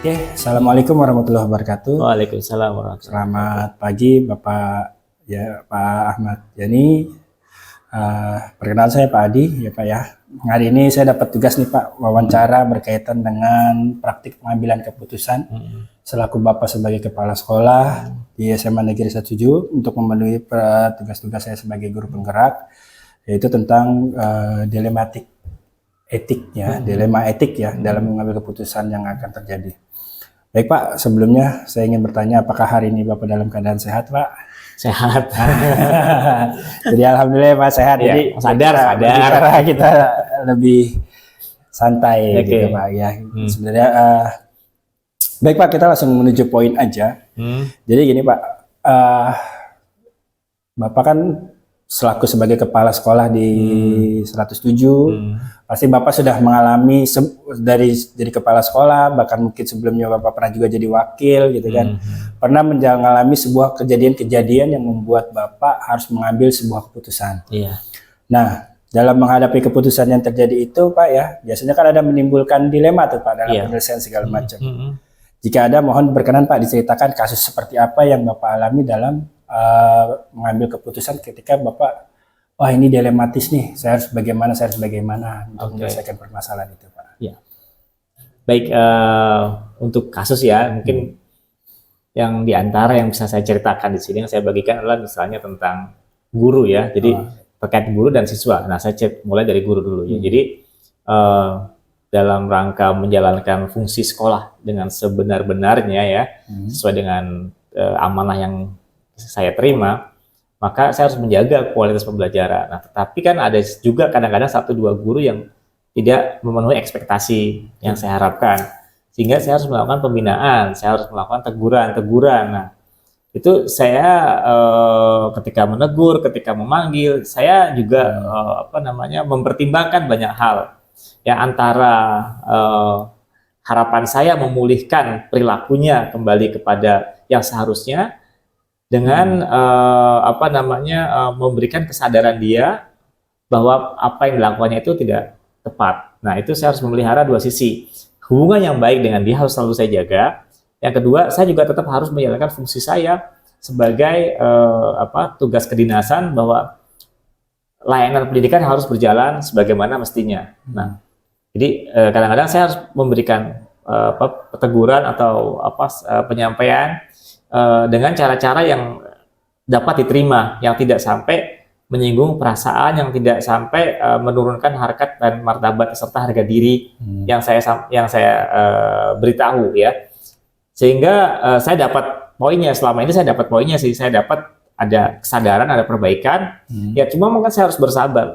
Oke, Assalamualaikum warahmatullahi wabarakatuh. Waalaikumsalam warahmatullahi Selamat pagi Bapak Pak Ahmad Yani. Perkenalkan saya Pak Adi ya Pak ya. Hari ini saya dapat tugas nih Pak, wawancara berkaitan dengan praktik pengambilan keputusan selaku Bapak sebagai kepala sekolah di SMA Negeri 17 untuk memenuhi tugas-tugas saya sebagai guru penggerak, yaitu tentang dilematik etiknya, dilema etik ya dalam mengambil keputusan yang akan terjadi. Baik Pak, sebelumnya saya ingin bertanya apakah hari ini Bapak dalam keadaan sehat Pak? Sehat. Jadi alhamdulillah Pak sehat. Ya, jadi sadar. kita lebih santai gitu Pak ya. Sebenarnya baik Pak, kita langsung menuju poin aja. Jadi gini Pak, Bapak kan selaku sebagai kepala sekolah di 107, pasti Bapak sudah mengalami dari jadi kepala sekolah, bahkan mungkin sebelumnya Bapak pernah juga jadi wakil gitu kan. Pernah mengalami sebuah kejadian-kejadian yang membuat Bapak harus mengambil sebuah keputusan. Iya. Nah, dalam menghadapi keputusan yang terjadi itu Pak ya, biasanya kan ada menimbulkan dilema tuh Pak dalam penyelesaian segala macam. Jika ada, mohon berkenan Pak diceritakan kasus seperti apa yang Bapak alami dalam mengambil keputusan ketika Bapak, wah ini dilematis nih, saya harus bagaimana untuk menyelesaikan permasalahan itu Pak. Ya. Baik, untuk kasus ya, mungkin yang diantara yang bisa saya ceritakan di sini yang saya bagikan adalah misalnya tentang guru ya, jadi terkait guru dan siswa. Nah, saya mulai dari guru dulu ya. Jadi dalam rangka menjalankan fungsi sekolah dengan sebenar-benarnya ya, sesuai dengan amanah yang saya terima, maka saya harus menjaga kualitas pembelajaran. Nah, tetapi kan ada juga kadang-kadang 1-2 guru yang tidak memenuhi ekspektasi yang saya harapkan, sehingga saya harus melakukan pembinaan, saya harus melakukan teguran. Nah, itu saya ketika menegur, ketika memanggil, saya juga mempertimbangkan banyak hal. Ya, antara harapan saya memulihkan perilakunya kembali kepada yang seharusnya, dengan memberikan kesadaran dia bahwa apa yang dilakukannya itu tidak tepat. Nah, itu saya harus memelihara 2 sisi. Hubungan yang baik dengan dia harus selalu saya jaga. Yang kedua, saya juga tetap harus menjalankan fungsi saya sebagai tugas kedinasan, bahwa layanan pendidikan harus berjalan sebagaimana mestinya. Nah, jadi kadang-kadang saya harus memberikan teguran atau penyampaian dengan cara-cara yang dapat diterima, yang tidak sampai menyinggung perasaan, yang tidak sampai menurunkan harkat dan martabat serta harga diri yang saya beritahu ya. Sehingga saya dapat poinnya, selama ini saya dapat poinnya sih, saya dapat ada kesadaran, ada perbaikan. Ya, cuma mungkin saya harus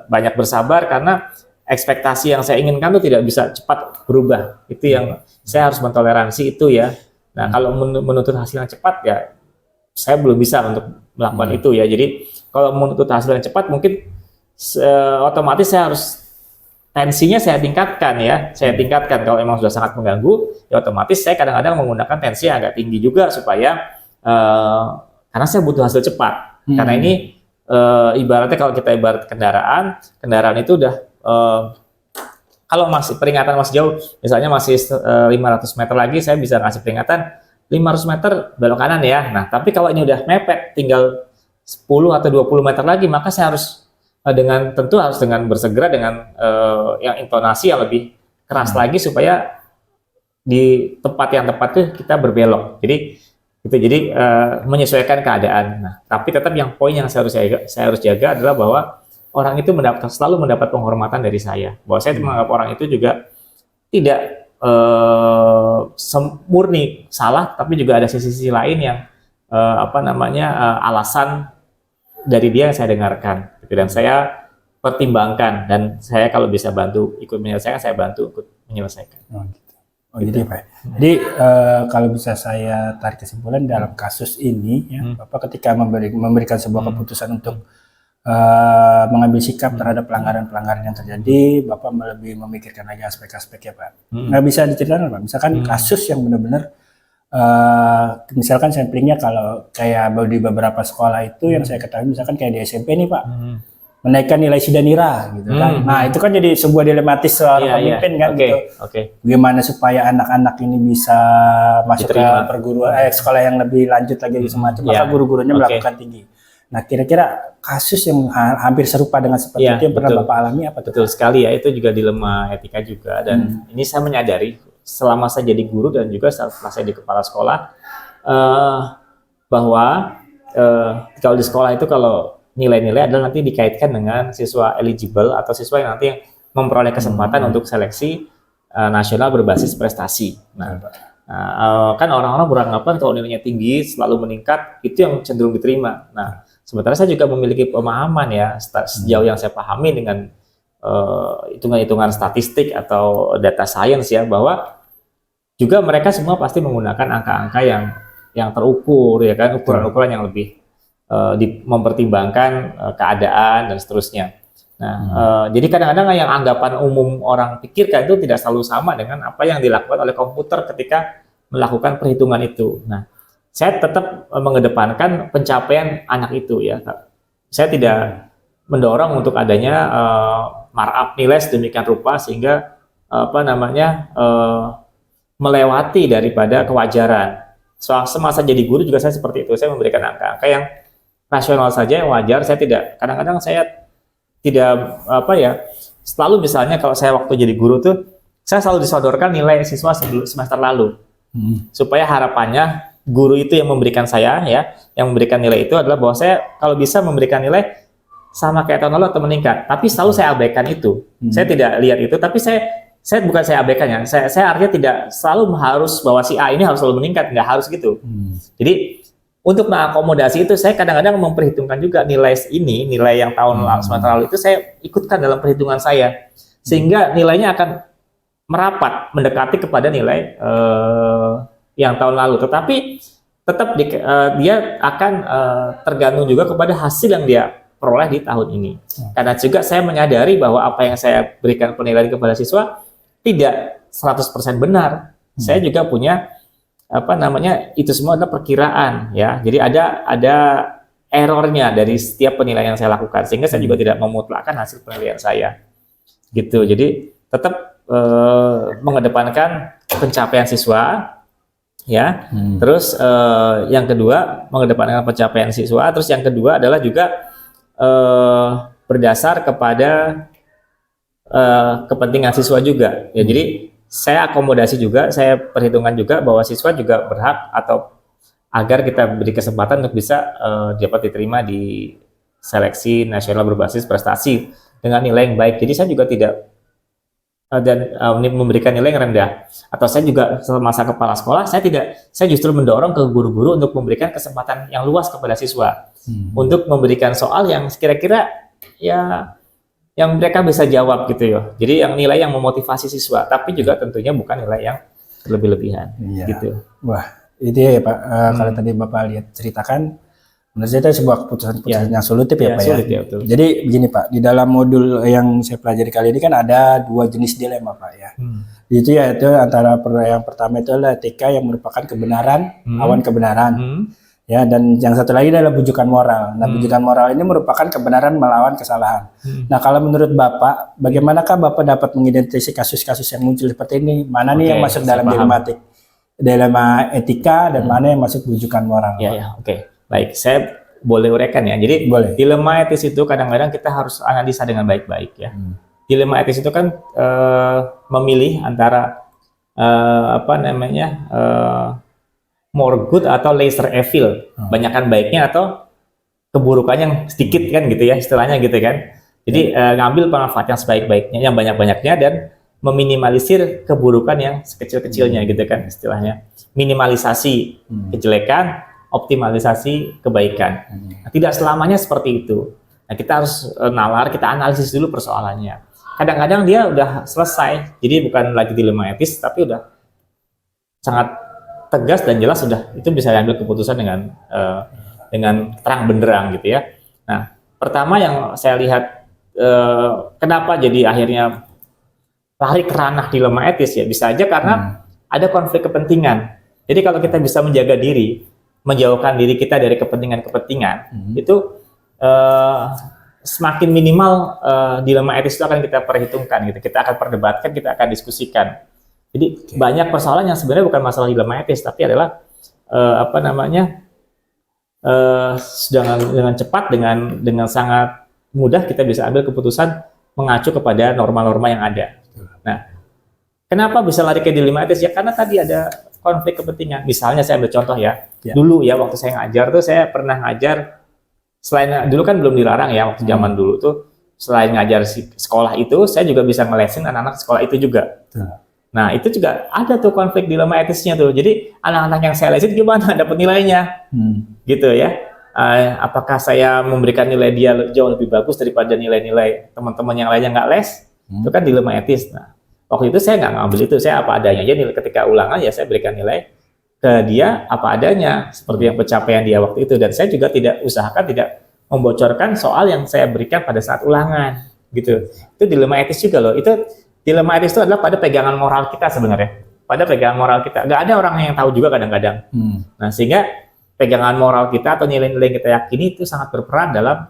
banyak bersabar karena ekspektasi yang saya inginkan itu tidak bisa cepat berubah. Itu yang saya harus mentoleransi itu ya. Nah, kalau menuntut hasil yang cepat ya saya belum bisa untuk melakukan itu ya. Jadi kalau menuntut hasil yang cepat mungkin otomatis saya harus tensinya saya tingkatkan ya. Saya tingkatkan kalau memang sudah sangat mengganggu, ya otomatis saya kadang-kadang menggunakan tensi yang agak tinggi juga supaya karena saya butuh hasil cepat. Karena ini ibaratnya kalau kita ibarat kendaraan itu udah kalau masih peringatan masih jauh, misalnya masih 500 meter lagi, saya bisa ngasih peringatan 500 meter belok kanan ya. Nah, tapi kalau ini udah mepet, tinggal 10 atau 20 meter lagi, maka saya harus tentu harus dengan bersegera dengan yang intonasi yang lebih keras lagi supaya di tempat yang tepat itu kita berbelok. Jadi menyesuaikan keadaan. Nah, tapi tetap yang poin yang saya harus jaga adalah bahwa orang itu selalu mendapat penghormatan dari saya. Bahwa saya menganggap orang itu juga tidak murni salah, tapi juga ada sisi-sisi lain yang alasan dari dia yang saya dengarkan. Dan saya pertimbangkan, dan saya kalau bisa bantu ikut menyelesaikan, saya bantu ikut menyelesaikan. Gitu Pak. Jadi kalau bisa saya tarik kesimpulan dalam kasus ini, ya, Bapak ketika memberikan sebuah keputusan untuk mengambil sikap terhadap pelanggaran-pelanggaran yang terjadi, Bapak lebih memikirkan lagi aspek-aspek ya Pak. Nggak bisa diceritakan Pak, misalkan kasus yang benar-benar misalkan samplingnya kalau kayak di beberapa sekolah itu yang saya ketahui, misalkan kayak di SMP nih Pak, menaikkan nilai Sidanira gitu kan. Nah, itu kan jadi sebuah dilematis seorang pemimpin kan Oke, gitu. oke. Gimana supaya anak-anak ini bisa masuk Diterima. ke perguruan sekolah yang lebih lanjut lagi semacam, maka guru-gurunya melakukan tinggi. Nah, kira-kira kasus yang hampir serupa dengan seperti itu yang pernah Bapak alami apa tuh? Betul sekali ya, itu juga dilema etika juga, dan ini saya menyadari selama saya jadi guru dan juga setelah saya di kepala sekolah bahwa kalau di sekolah itu kalau nilai-nilai adalah nanti dikaitkan dengan siswa eligible atau siswa yang nanti memperoleh kesempatan untuk seleksi nasional berbasis prestasi. Nah, kan orang-orang beranggapan kalau nilainya tinggi selalu meningkat itu yang cenderung diterima. Nah, sementara saya juga memiliki pemahaman ya sejauh yang saya pahami dengan hitungan-hitungan statistik atau data science ya, bahwa juga mereka semua pasti menggunakan angka-angka yang terukur ya kan, ukuran-ukuran yang lebih mempertimbangkan keadaan dan seterusnya. Nah, jadi kadang-kadang yang anggapan umum orang pikirkan itu tidak selalu sama dengan apa yang dilakukan oleh komputer ketika melakukan perhitungan itu. Nah, saya tetap mengedepankan pencapaian anak itu ya. Saya tidak mendorong untuk adanya markup nilai sedemikian rupa sehingga melewati daripada kewajaran. Semasa jadi guru juga saya seperti itu. Saya memberikan angka-angka yang rasional saja, yang wajar. Saya tidak, kadang-kadang saya tidak selalu misalnya kalau saya waktu jadi guru tuh saya selalu disodorkan nilai siswa semester lalu supaya harapannya guru itu yang memberikan saya ya, yang memberikan nilai itu adalah bahwa saya kalau bisa memberikan nilai sama kayak tahun lalu atau meningkat, tapi selalu saya abaikan itu. Saya tidak lihat itu, tapi saya bukan saya abaikan ya, saya artinya tidak selalu harus bahwa si A ini harus selalu meningkat, nggak harus gitu. Jadi untuk mengakomodasi itu saya kadang-kadang memperhitungkan juga nilai yang tahun semester lalu itu saya ikutkan dalam perhitungan saya, sehingga nilainya akan merapat mendekati kepada nilai yang tahun lalu, tetapi tetap dia akan tergantung juga kepada hasil yang dia peroleh di tahun ini. Karena juga saya menyadari bahwa apa yang saya berikan penilaian kepada siswa tidak 100% benar. Saya juga punya itu semua adalah perkiraan ya. Jadi ada errornya dari setiap penilaian yang saya lakukan, sehingga saya juga tidak memutlakkan hasil penilaian saya. Gitu. Jadi tetap mengedepankan pencapaian siswa ya. Terus yang kedua mengedepankan pencapaian siswa, terus yang kedua adalah juga berdasar kepada kepentingan siswa juga. Ya, jadi saya akomodasi juga, saya perhitungkan juga bahwa siswa juga berhak atau agar kita beri kesempatan untuk bisa dapat diterima di seleksi nasional berbasis prestasi dengan nilai yang baik. Jadi saya juga tidak memberikan nilai yang rendah. Atau saya juga semasa kepala sekolah, saya justru mendorong ke guru-guru untuk memberikan kesempatan yang luas kepada siswa untuk memberikan soal yang kira-kira ya yang mereka bisa jawab gitu ya. Jadi yang nilai yang memotivasi siswa, tapi juga tentunya bukan nilai yang berlebihan gitu. Wah, itu ya Pak. Kalau tadi Bapak lihat ceritakan, menurut saya itu sebuah keputusan yang solutif ya Pak sulit, ya. Betul. Jadi begini Pak, di dalam modul yang saya pelajari kali ini kan ada dua jenis dilema Pak ya. Itu antara yang pertama itu adalah etika yang merupakan kebenaran, lawan kebenaran. Ya, dan yang satu lagi adalah bujukan moral. Nah, bujukan moral ini merupakan kebenaran melawan kesalahan. Nah, kalau menurut Bapak, bagaimanakah Bapak dapat mengidentifikasi kasus-kasus yang muncul seperti ini? Mana nih yang masuk dalam dilema etika dan mana yang masuk bujukan moral? Oke. Baik, saya boleh uraikan ya. Jadi dilema etis itu kadang-kadang kita harus analisa dengan baik-baik ya. Dilema etis itu kan memilih antara more good atau lesser evil, banyakkan baiknya atau keburukan yang sedikit kan gitu ya, istilahnya gitu kan. Jadi ngambil manfaat yang sebaik-baiknya, yang banyak-banyaknya, dan meminimalisir keburukan yang sekecil-kecilnya gitu kan istilahnya. Minimalisasi kejelekan, optimalisasi kebaikan. Nah, tidak selamanya seperti itu. Nah, kita harus kita analisis dulu persoalannya. Kadang-kadang dia udah selesai, jadi bukan lagi dilema etis, tapi udah sangat tegas dan jelas, sudah itu bisa diambil keputusan dengan terang benderang gitu ya. Nah, pertama yang saya lihat kenapa jadi akhirnya lari ke ranah dilema etis ya, bisa aja karena ada konflik kepentingan. Jadi kalau kita bisa menjaga diri, menjauhkan diri kita dari kepentingan-kepentingan, itu semakin minimal dilema etis itu akan kita perhitungkan gitu. Kita akan perdebatkan, kita akan diskusikan. Jadi banyak persoalan yang sebenarnya bukan masalah dilema etis, tapi adalah dengan cepat, dengan sangat mudah kita bisa ambil keputusan mengacu kepada norma-norma yang ada. Nah, kenapa bisa lari ke dilema etis? Ya karena tadi ada konflik kepentingan. Misalnya saya ambil contoh ya. Dulu ya waktu saya ngajar tuh saya pernah ngajar, selain dulu kan belum dilarang ya waktu zaman dulu tuh, selain ngajar sekolah itu saya juga bisa ngelesin anak-anak sekolah itu juga. Nah itu juga ada tuh konflik dilema etisnya tuh. Jadi anak-anak yang saya lesin gimana dapat nilainya, gitu ya. Apakah saya memberikan nilai dia jauh lebih bagus daripada nilai-nilai teman-teman yang lainnya nggak les? Itu kan dilema etis. Nah waktu itu saya nggak ngambil itu, saya apa adanya aja. Ketika ulangan ya saya berikan nilai ke dia apa adanya, seperti yang pencapaian dia waktu itu. Dan saya juga tidak usahakan tidak membocorkan soal yang saya berikan pada saat ulangan, gitu. Itu dilema etis juga loh. Itu dilema etis itu adalah pada pegangan moral kita sebenarnya. Pada pegangan moral kita. Nggak ada orang yang tahu juga kadang-kadang. Nah sehingga pegangan moral kita atau nilai-nilai yang kita yakini itu sangat berperan dalam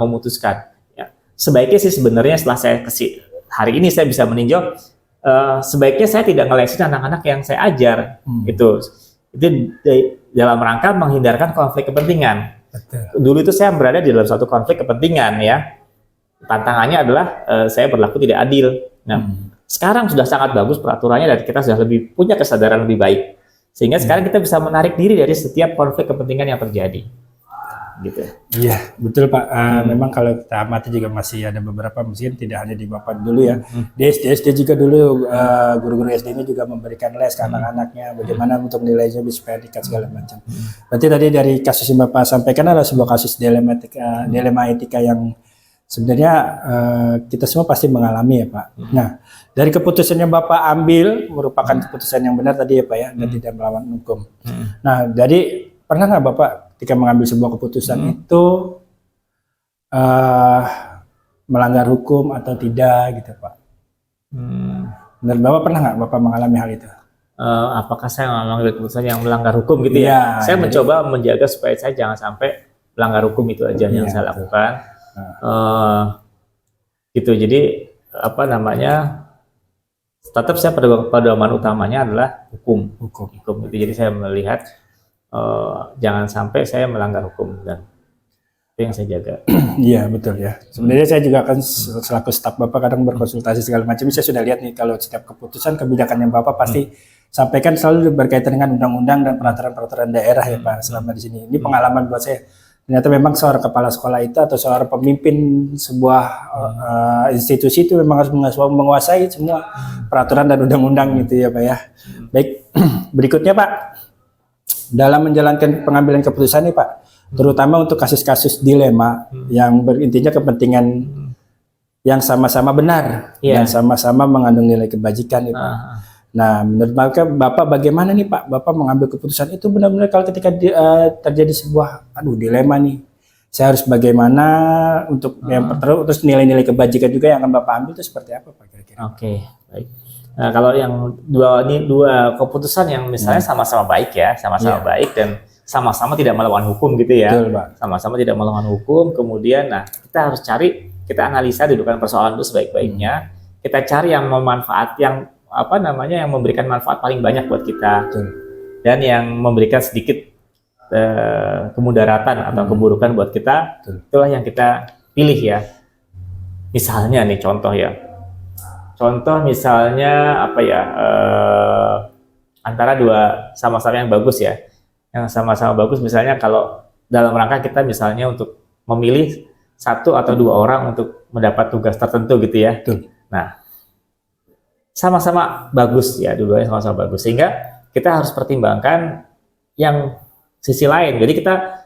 memutuskan. Ya. Sebaiknya sih sebenarnya setelah saya hari ini saya bisa meninjau, sebaiknya saya tidak ngelesin anak-anak yang saya ajar. Itu dalam rangka menghindarkan konflik kepentingan. Betul. Dulu itu saya berada di dalam suatu konflik kepentingan ya. Tantangannya adalah saya berlaku tidak adil. Nah, sekarang sudah sangat bagus peraturannya dan kita sudah lebih punya kesadaran lebih baik. Sehingga sekarang kita bisa menarik diri dari setiap konflik kepentingan yang terjadi. Gitu. Iya, betul Pak. Memang kalau kita amati juga masih ada beberapa, mungkin tidak hanya di Bapak dulu ya. Di SD juga dulu guru-guru SD ini juga memberikan les ke anak-anaknya bagaimana untuk nilainya supaya meningkat segala macam. Berarti tadi dari kasus yang Bapak sampaikan adalah sebuah kasus dilema etika yang sebenarnya kita semua pasti mengalami ya Pak. Nah, dari keputusan yang Bapak ambil merupakan keputusan yang benar tadi ya Pak ya, dan tidak melawan hukum. Nah, jadi pernah nggak Bapak ketika mengambil sebuah keputusan itu melanggar hukum atau tidak gitu Pak? Menurut Bapak pernah nggak Bapak mengalami hal itu? Apakah saya mengambil keputusan yang melanggar hukum gitu ya? Saya mencoba menjaga supaya saya jangan sampai melanggar hukum, itu aja yang saya lakukan. Gitu. Jadi tetap saya pedoman utamanya adalah hukum. Gitu. Jadi saya melihat jangan sampai saya melanggar hukum, dan itu yang saya jaga. Iya betul ya. Sebenarnya saya juga kan selaku staf Bapak kadang berkonsultasi segala macam. Saya sudah lihat nih kalau setiap keputusan kebijakan yang Bapak pasti sampaikan selalu berkaitan dengan undang-undang dan peraturan-peraturan daerah ya Pak selama di sini. Ini pengalaman buat saya. Ternyata memang seorang kepala sekolah itu atau seorang pemimpin sebuah institusi itu memang harus menguasai semua peraturan dan undang-undang gitu ya Pak ya. Baik, berikutnya Pak, dalam menjalankan pengambilan keputusan nih Pak, terutama untuk kasus-kasus dilema yang berintinya kepentingan yang sama-sama benar dan sama-sama mengandung nilai kebajikan nih Pak. Nah, menurut Bapak bagaimana nih Pak? Bapak mengambil keputusan itu benar-benar kalau ketika terjadi sebuah dilema nih, saya harus bagaimana untuk yang terus nilai-nilai kebajikan juga yang akan Bapak ambil itu seperti apa Pak kira-kira? Oke, baik. Nah, kalau yang dua keputusan yang misalnya sama-sama baik ya, sama-sama baik dan sama-sama tidak melawan hukum gitu ya. Betul, Pak. Sama-sama tidak melawan hukum, kemudian kita harus cari, kita analisa dudukan persoalan itu sebaik-baiknya. Kita cari yang yang memberikan manfaat paling banyak buat kita. Betul. Dan yang memberikan sedikit kemudaratan atau keburukan buat kita. Betul. Itulah yang kita pilih ya. Misalnya nih contoh misalnya antara dua sama-sama yang bagus ya. Yang sama-sama bagus misalnya kalau dalam rangka kita misalnya untuk memilih satu atau dua orang untuk mendapat tugas tertentu gitu ya. Betul. Nah, sama-sama bagus ya, dua-duanya sama-sama bagus, sehingga kita harus pertimbangkan yang sisi lain. Jadi kita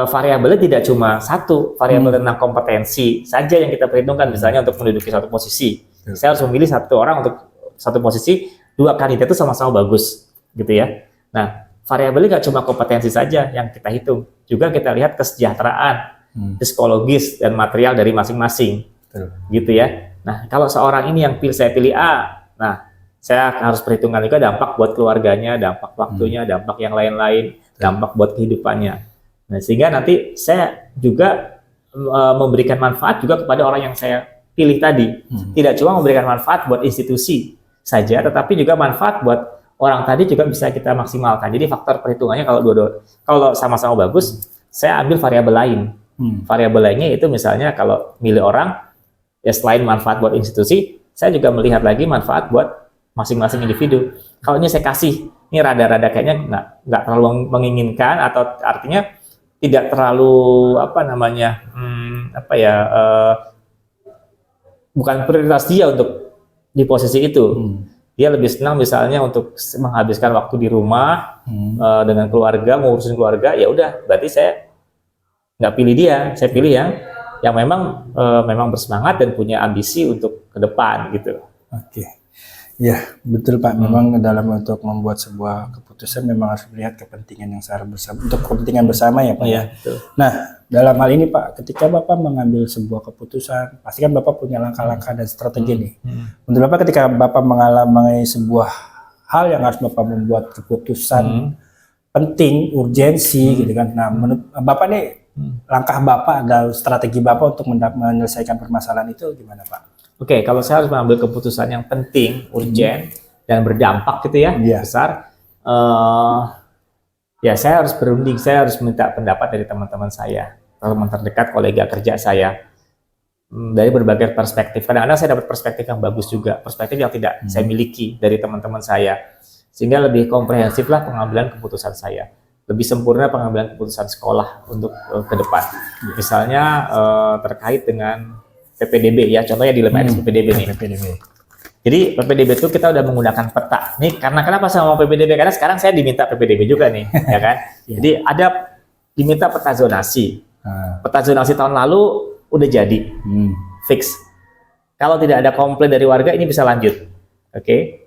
variabelnya tidak cuma satu, variabel tentang kompetensi saja yang kita perhitungkan, misalnya untuk menduduki satu posisi. Saya harus memilih satu orang untuk satu posisi, dua kandidat itu sama-sama bagus, gitu ya. Nah, variabelnya nggak cuma kompetensi saja yang kita hitung, juga kita lihat kesejahteraan, psikologis dan material dari masing-masing, gitu ya. Nah, kalau seorang ini yang saya pilih A, nah saya harus perhitungkan juga dampak buat keluarganya, dampak waktunya, dampak yang lain-lain, dampak buat kehidupannya. Nah, sehingga nanti saya juga memberikan manfaat juga kepada orang yang saya pilih tadi. Tidak cuma memberikan manfaat buat institusi saja, tetapi juga manfaat buat orang tadi juga bisa kita maksimalkan. Jadi faktor perhitungannya kalau sama-sama bagus, saya ambil variabel lain. Variabel lainnya itu misalnya kalau milih orang, ya selain manfaat buat institusi, saya juga melihat lagi manfaat buat masing-masing individu. Kalau ini saya kasih, ini rada-rada kayaknya nggak terlalu menginginkan, atau artinya tidak terlalu bukan prioritas dia untuk di posisi itu. Dia lebih senang misalnya untuk menghabiskan waktu di rumah dengan keluarga, ngurusin keluarga. Ya udah, berarti saya nggak pilih dia, saya pilih yang memang bersemangat dan punya ambisi untuk ke depan gitu. Oke. Ya, betul Pak. Memang dalam untuk membuat sebuah keputusan memang harus melihat kepentingan yang secara bersama, untuk kepentingan bersama ya Pak. Iya, betul. Nah, dalam hal ini Pak, ketika Bapak mengambil sebuah keputusan, pasti kan Bapak punya langkah-langkah dan strategi nih. Menurut Bapak, ketika Bapak mengalami sebuah hal yang harus Bapak membuat keputusan penting, urgensi gitu kan. Nah, menurut Bapak nih, langkah Bapak dan strategi Bapak untuk menyelesaikan permasalahan itu gimana Pak? Oke, kalau saya harus mengambil keputusan yang penting, urgent, dan berdampak gitu ya, besar, ya saya harus berunding, saya harus minta pendapat dari teman-teman saya, teman terdekat, kolega kerja saya, dari berbagai perspektif. Kadang-kadang saya dapat perspektif yang bagus juga, perspektif yang tidak saya miliki dari teman-teman saya, sehingga lebih komprehensif lah pengambilan keputusan saya, lebih sempurna pengambilan keputusan sekolah untuk ke depan. Misalnya terkait dengan PPDB ya, contohnya di Lema PPDB nih. Jadi PPDB itu kita udah menggunakan peta. Nih karena kenapa saya mau PPDB? Karena sekarang saya diminta PPDB juga nih, ya kan? Jadi ada diminta peta zonasi. Peta zonasi tahun lalu udah jadi, fix. Kalau tidak ada komplain dari warga, ini bisa lanjut. Oke.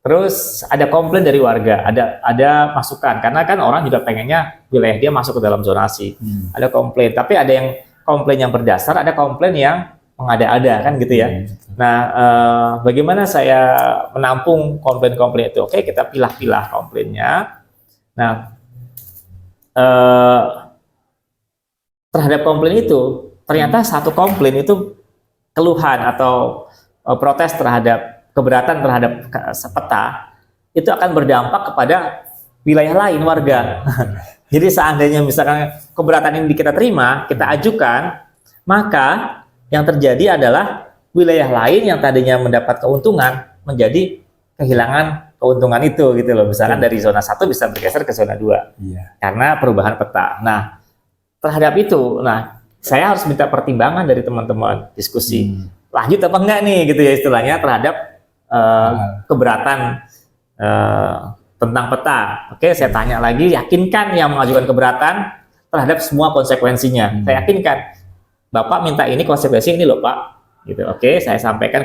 Terus ada komplain dari warga, ada masukan. Karena kan orang juga pengennya wilayah dia masuk ke dalam zonasi. Ada komplain, tapi ada yang komplain yang berdasar, ada komplain yang mengada-ada kan gitu ya. Nah, bagaimana saya menampung komplain-komplain itu? Oke, kita pilah-pilah komplainnya. Nah, terhadap komplain itu, ternyata satu komplain itu keluhan atau protes terhadap keberatan terhadap peta itu akan berdampak kepada wilayah lain warga. Jadi seandainya misalkan keberatan ini kita terima, kita ajukan, maka yang terjadi adalah wilayah lain yang tadinya mendapat keuntungan menjadi kehilangan keuntungan itu gitu loh. Misalkan dari zona 1 bisa bergeser ke zona 2 karena perubahan peta. Nah, terhadap itu, saya harus minta pertimbangan dari teman-teman, diskusi lanjut apa enggak nih gitu ya istilahnya terhadap keberatan tentang peta. Oke, saya tanya lagi, yakinkan yang mengajukan keberatan terhadap semua konsekuensinya. Saya yakinkan Bapak minta ini konsekuensi ini loh Pak, gitu. Oke, saya sampaikan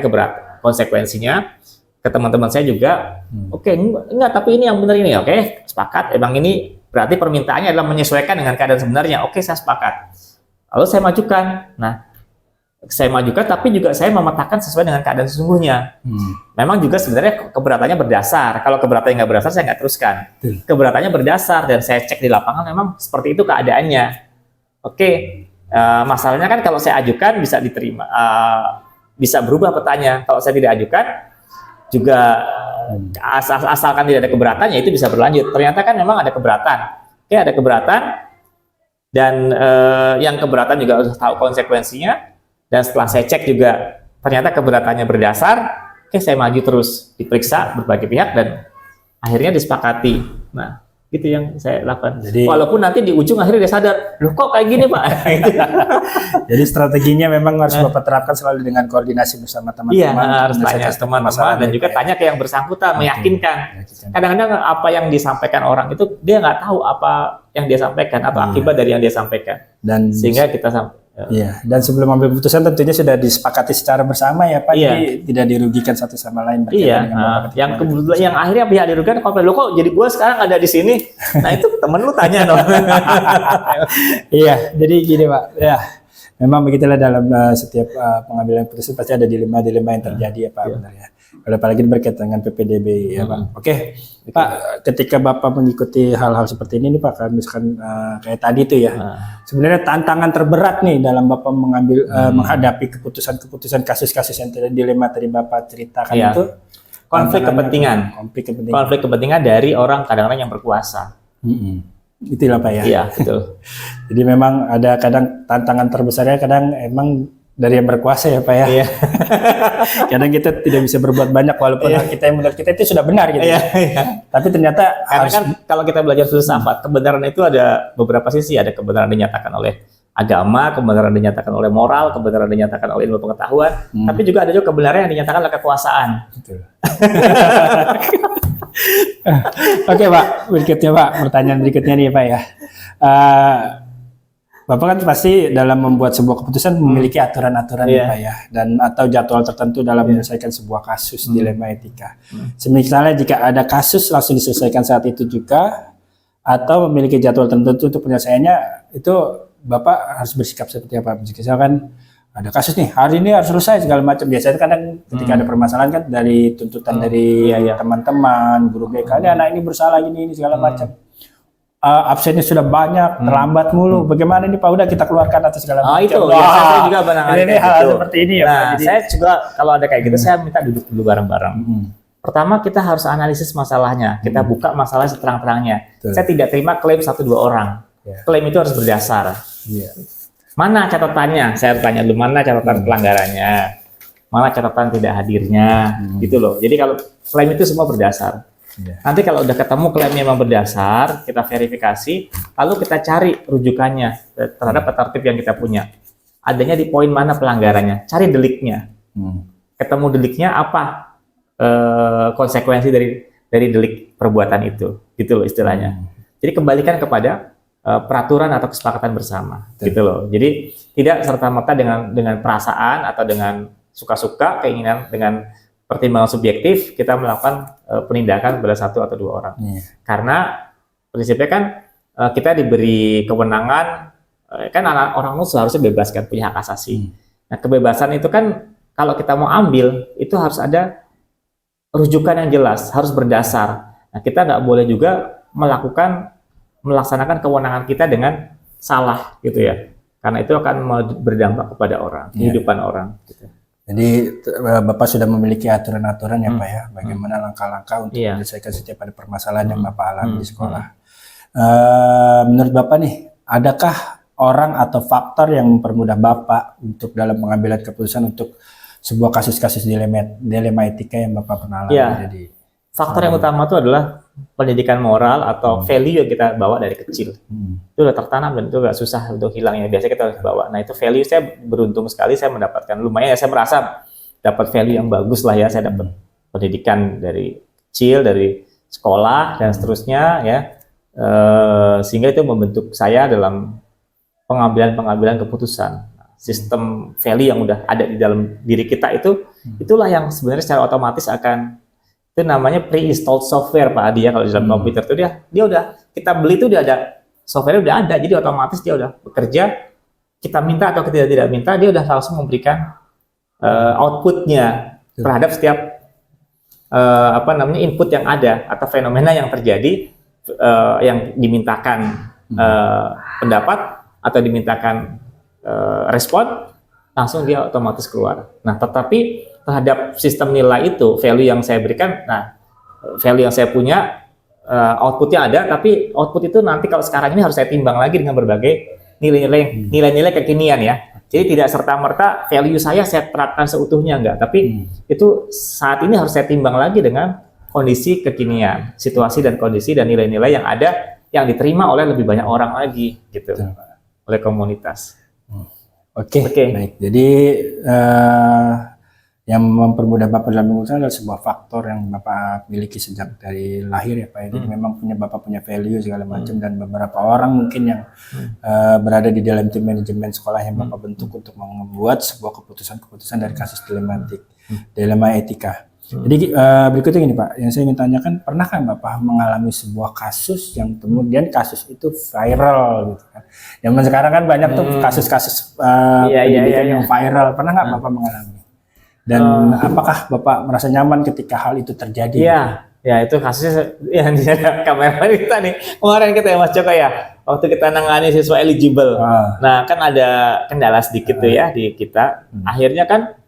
konsekuensinya ke teman-teman saya juga. Oke, enggak, tapi ini yang benar ini. Oke, sepakat. Emang ini berarti permintaannya adalah menyesuaikan dengan keadaan sebenarnya. Oke, saya sepakat. Lalu saya majukan. Nah, saya majukan, tapi juga saya memetakan sesuai dengan keadaan sesungguhnya. Memang juga sebenarnya keberatannya berdasar. Kalau keberatannya nggak berdasar, saya nggak teruskan. Keberatannya berdasar dan saya cek di lapangan memang seperti itu keadaannya. Oke. Masalahnya kan kalau saya ajukan bisa diterima, bisa berubah petanya. Kalau saya tidak ajukan, juga asalkan tidak ada keberatan, ya itu bisa berlanjut. Ternyata kan memang ada keberatan. Oke, ada keberatan, dan yang keberatan juga harus tahu konsekuensinya. Dan setelah saya cek juga, ternyata keberatannya berdasar. Oke, saya maju terus, diperiksa berbagai pihak, dan akhirnya disepakati. Nah, itu yang saya lakukan. Jadi, walaupun nanti di ujung akhirnya dia sadar, loh kok kayak gini Pak? Jadi strateginya memang harus Bapak terapkan selalu dengan koordinasi bersama teman-teman. Iya, harus tanya teman-teman dan juga tanya ke yang bersangkutan, meyakinkan. Kadang-kadang apa yang disampaikan orang itu dia nggak tahu apa yang dia sampaikan atau akibat dari yang dia sampaikan. Dan sehingga kita iya, dan sebelum ambil keputusan tentunya sudah disepakati secara bersama ya Pak, jadi tidak dirugikan satu sama lain. Iya, yang kebetulan yang akhirnya pihak dirugikan komplain, lo kok jadi gua sekarang ada di sini. Nah itu temen lu tanya dong. Iya, jadi gini Pak, ya Memang begitulah dalam setiap pengambilan keputusan pasti ada dilema-dilema yang terjadi ya Pak, benar ya. Kalau apalagi berkaitan dengan PPDB ya Pak. Oke, Pak, ketika Bapak mengikuti hal-hal seperti ini nih Pak, kalau misalkan kayak tadi tuh ya, sebenarnya tantangan terberat nih dalam Bapak mengambil menghadapi keputusan-keputusan kasus-kasus yang dilema tadi Bapak ceritakan itu konflik kepentingan. Konflik kepentingan dari orang kadang-kadang yang berkuasa. Itulah Pak ya. Iya, betul. Jadi memang ada kadang tantangan terbesarnya kadang emang dari yang berkuasa ya Pak ya. Iya. Kadang kita tidak bisa berbuat banyak walaupun kita yang menurut kita itu sudah benar gitu. Iya. Tapi ternyata karena kan kalau kita belajar filsafat, kebenaran itu ada beberapa sisi. Ada kebenaran dinyatakan oleh agama, kebenaran dinyatakan oleh moral, kebenaran dinyatakan oleh ilmu pengetahuan. Tapi juga ada juga kebenaran yang dinyatakan oleh kekuasaan. Betul. Oke Pak, berikutnya Pak, pertanyaan berikutnya nih Pak ya. Bapak kan pasti dalam membuat sebuah keputusan memiliki aturan-aturan ya Pak ya, dan atau jadwal tertentu dalam menyelesaikan sebuah kasus dilema etika. Misalnya jika ada kasus langsung diselesaikan saat itu juga, atau memiliki jadwal tertentu untuk penyelesaiannya, itu Bapak harus bersikap seperti apa? Misalkan ada kasus nih, hari ini harus selesai segala macam. Biasanya kadang ketika ada permasalahan kan dari tuntutan dari teman-teman, guru BK, ini anak ini bersalah ini segala macam. Absennya sudah banyak, terlambat mulu. Bagaimana ini Pak? Udah kita keluarkan atau segala macam. Itu ya, saya juga menangani ini hal seperti ini ya Pak. Jadi, saya juga kalau ada kayak gitu, saya minta duduk dulu bareng-bareng. Pertama kita harus analisis masalahnya, kita buka masalah seterang-terangnya. Saya tidak terima klaim 1-2 orang. Klaim itu harus berdasar. Mana catatannya? Saya tanya dulu, mana catatan pelanggarannya, mana catatan tidak hadirnya, gitu loh. Jadi kalau klaim itu semua berdasar. Nanti kalau udah ketemu klaimnya memang berdasar, kita verifikasi, lalu kita cari rujukannya terhadap tertib yang kita punya. Adanya di poin mana pelanggarannya, cari deliknya. Ketemu deliknya apa konsekuensi dari delik perbuatan itu, gitu loh istilahnya. Jadi kembalikan kepada peraturan atau kesepakatan bersama, gitu loh. Jadi tidak serta-merta dengan perasaan atau dengan suka-suka, keinginan, dengan pertimbangan subjektif kita melakukan penindakan pada 1 atau 2 orang. Karena prinsipnya kan kita diberi kewenangan, kan orang itu seharusnya bebas kan, punya hak asasi. Nah kebebasan itu kan kalau kita mau ambil itu harus ada rujukan yang jelas, harus berdasar. Nah kita nggak boleh juga melaksanakan kewenangan kita dengan salah gitu ya, karena itu akan berdampak kepada orang, kehidupan orang gitu. Jadi Bapak sudah memiliki aturan-aturan ya Pak ya, bagaimana langkah-langkah untuk menyelesaikan setiap ada permasalahan yang Bapak alami di sekolah. Menurut Bapak nih, adakah orang atau faktor yang mempermudah Bapak untuk dalam pengambilan keputusan untuk sebuah kasus-kasus dilema etika yang Bapak pernah alami? Jadi faktor yang utama itu adalah pendidikan moral atau value yang kita bawa dari kecil. Itu udah tertanam dan itu gak susah untuk hilangnya. Biasanya kita harus bawa. Nah itu value, saya beruntung sekali saya mendapatkan lumayan ya, saya merasa dapat value yang bagus lah ya. Saya dapat pendidikan dari kecil, dari sekolah dan seterusnya ya. Sehingga itu membentuk saya dalam pengambilan keputusan. Sistem value yang udah ada di dalam diri kita itulah yang sebenarnya secara otomatis akan, itu namanya pre-installed software Pak Adi ya, kalau di dalam komputer itu dia udah, kita beli itu udah ada, software udah ada, jadi otomatis dia udah bekerja, kita minta atau kita tidak minta, dia udah langsung memberikan outputnya terhadap setiap input yang ada atau fenomena yang terjadi, yang dimintakan pendapat atau dimintakan respon, langsung dia otomatis keluar. Nah tetapi terhadap sistem nilai itu, value yang saya berikan, nah value yang saya punya, outputnya ada, tapi output itu nanti kalau sekarang ini harus saya timbang lagi dengan berbagai nilai-nilai kekinian ya. Jadi tidak serta-merta value saya terapkan seutuhnya, enggak, tapi itu saat ini harus saya timbang lagi dengan kondisi kekinian, situasi dan kondisi dan nilai-nilai yang ada, yang diterima oleh lebih banyak orang lagi gitu, oleh komunitas. Oke. Baik. Jadi yang mempermudah Bapak dalam pengurusan adalah sebuah faktor yang Bapak miliki sejak dari lahir ya Pak. Jadi memang Bapak punya value segala macam, dan beberapa orang mungkin yang berada di dalam tim manajemen sekolah yang Bapak bentuk untuk membuat sebuah keputusan dari kasus dilema etika. Jadi berikutnya gini Pak, yang saya ingin tanyakan, pernahkah Bapak mengalami sebuah kasus yang kemudian kasus itu viral gitu kan? Zaman sekarang kan banyak tuh kasus-kasus pendidikan yang viral. Pernah nggak Bapak mengalami? Dan apakah Bapak merasa nyaman ketika hal itu terjadi? Iya, ya itu kasusnya yang di kamera kita nih. Kemarin kita ya Mas Joko ya, waktu kita nangani siswa eligible. Nah kan ada kendala sedikit tuh ya di kita. Akhirnya kan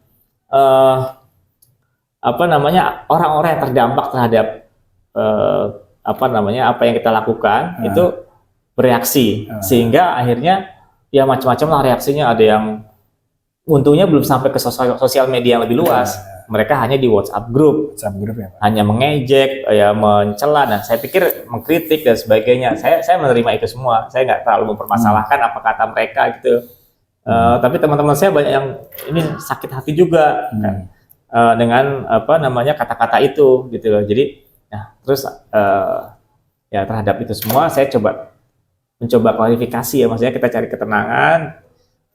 orang-orang yang terdampak terhadap apa yang kita lakukan itu bereaksi, sehingga akhirnya ya macam-macam lah reaksinya. Ada yang untungnya belum sampai ke sosial media yang lebih luas, mereka hanya di WhatsApp grup ya Pak? Hanya mengejek, ya mencela, dan saya pikir mengkritik dan sebagainya. Saya menerima itu semua, saya nggak terlalu mempermasalahkan apa kata mereka gitu. Tapi teman-teman saya banyak yang ini sakit hati juga dengan kata-kata itu gitu loh. Jadi terus ya terhadap itu semua saya mencoba klarifikasi ya, maksudnya kita cari ketenangan,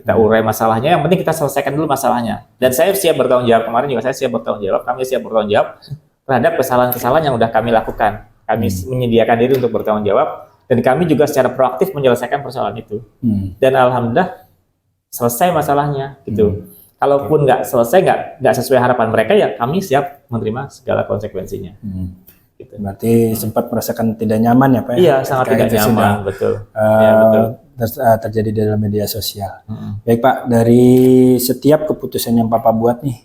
kita urai masalahnya, yang penting kita selesaikan dulu masalahnya. Dan saya siap bertanggung jawab, kemarin juga saya siap bertanggung jawab, kami siap bertanggung jawab terhadap kesalahan-kesalahan yang udah kami lakukan. Kami menyediakan diri untuk bertanggung jawab, dan kami juga secara proaktif menyelesaikan persoalan itu. Dan alhamdulillah selesai masalahnya gitu. Kalaupun nggak selesai, nggak sesuai harapan mereka, ya kami siap menerima segala konsekuensinya. Gitu. Berarti sempat merasakan tidak nyaman ya Pak? Iya, sangat tidak nyaman, betul. Ya, betul. Terjadi di dalam media sosial. Baik Pak, dari setiap keputusan yang Bapak buat nih,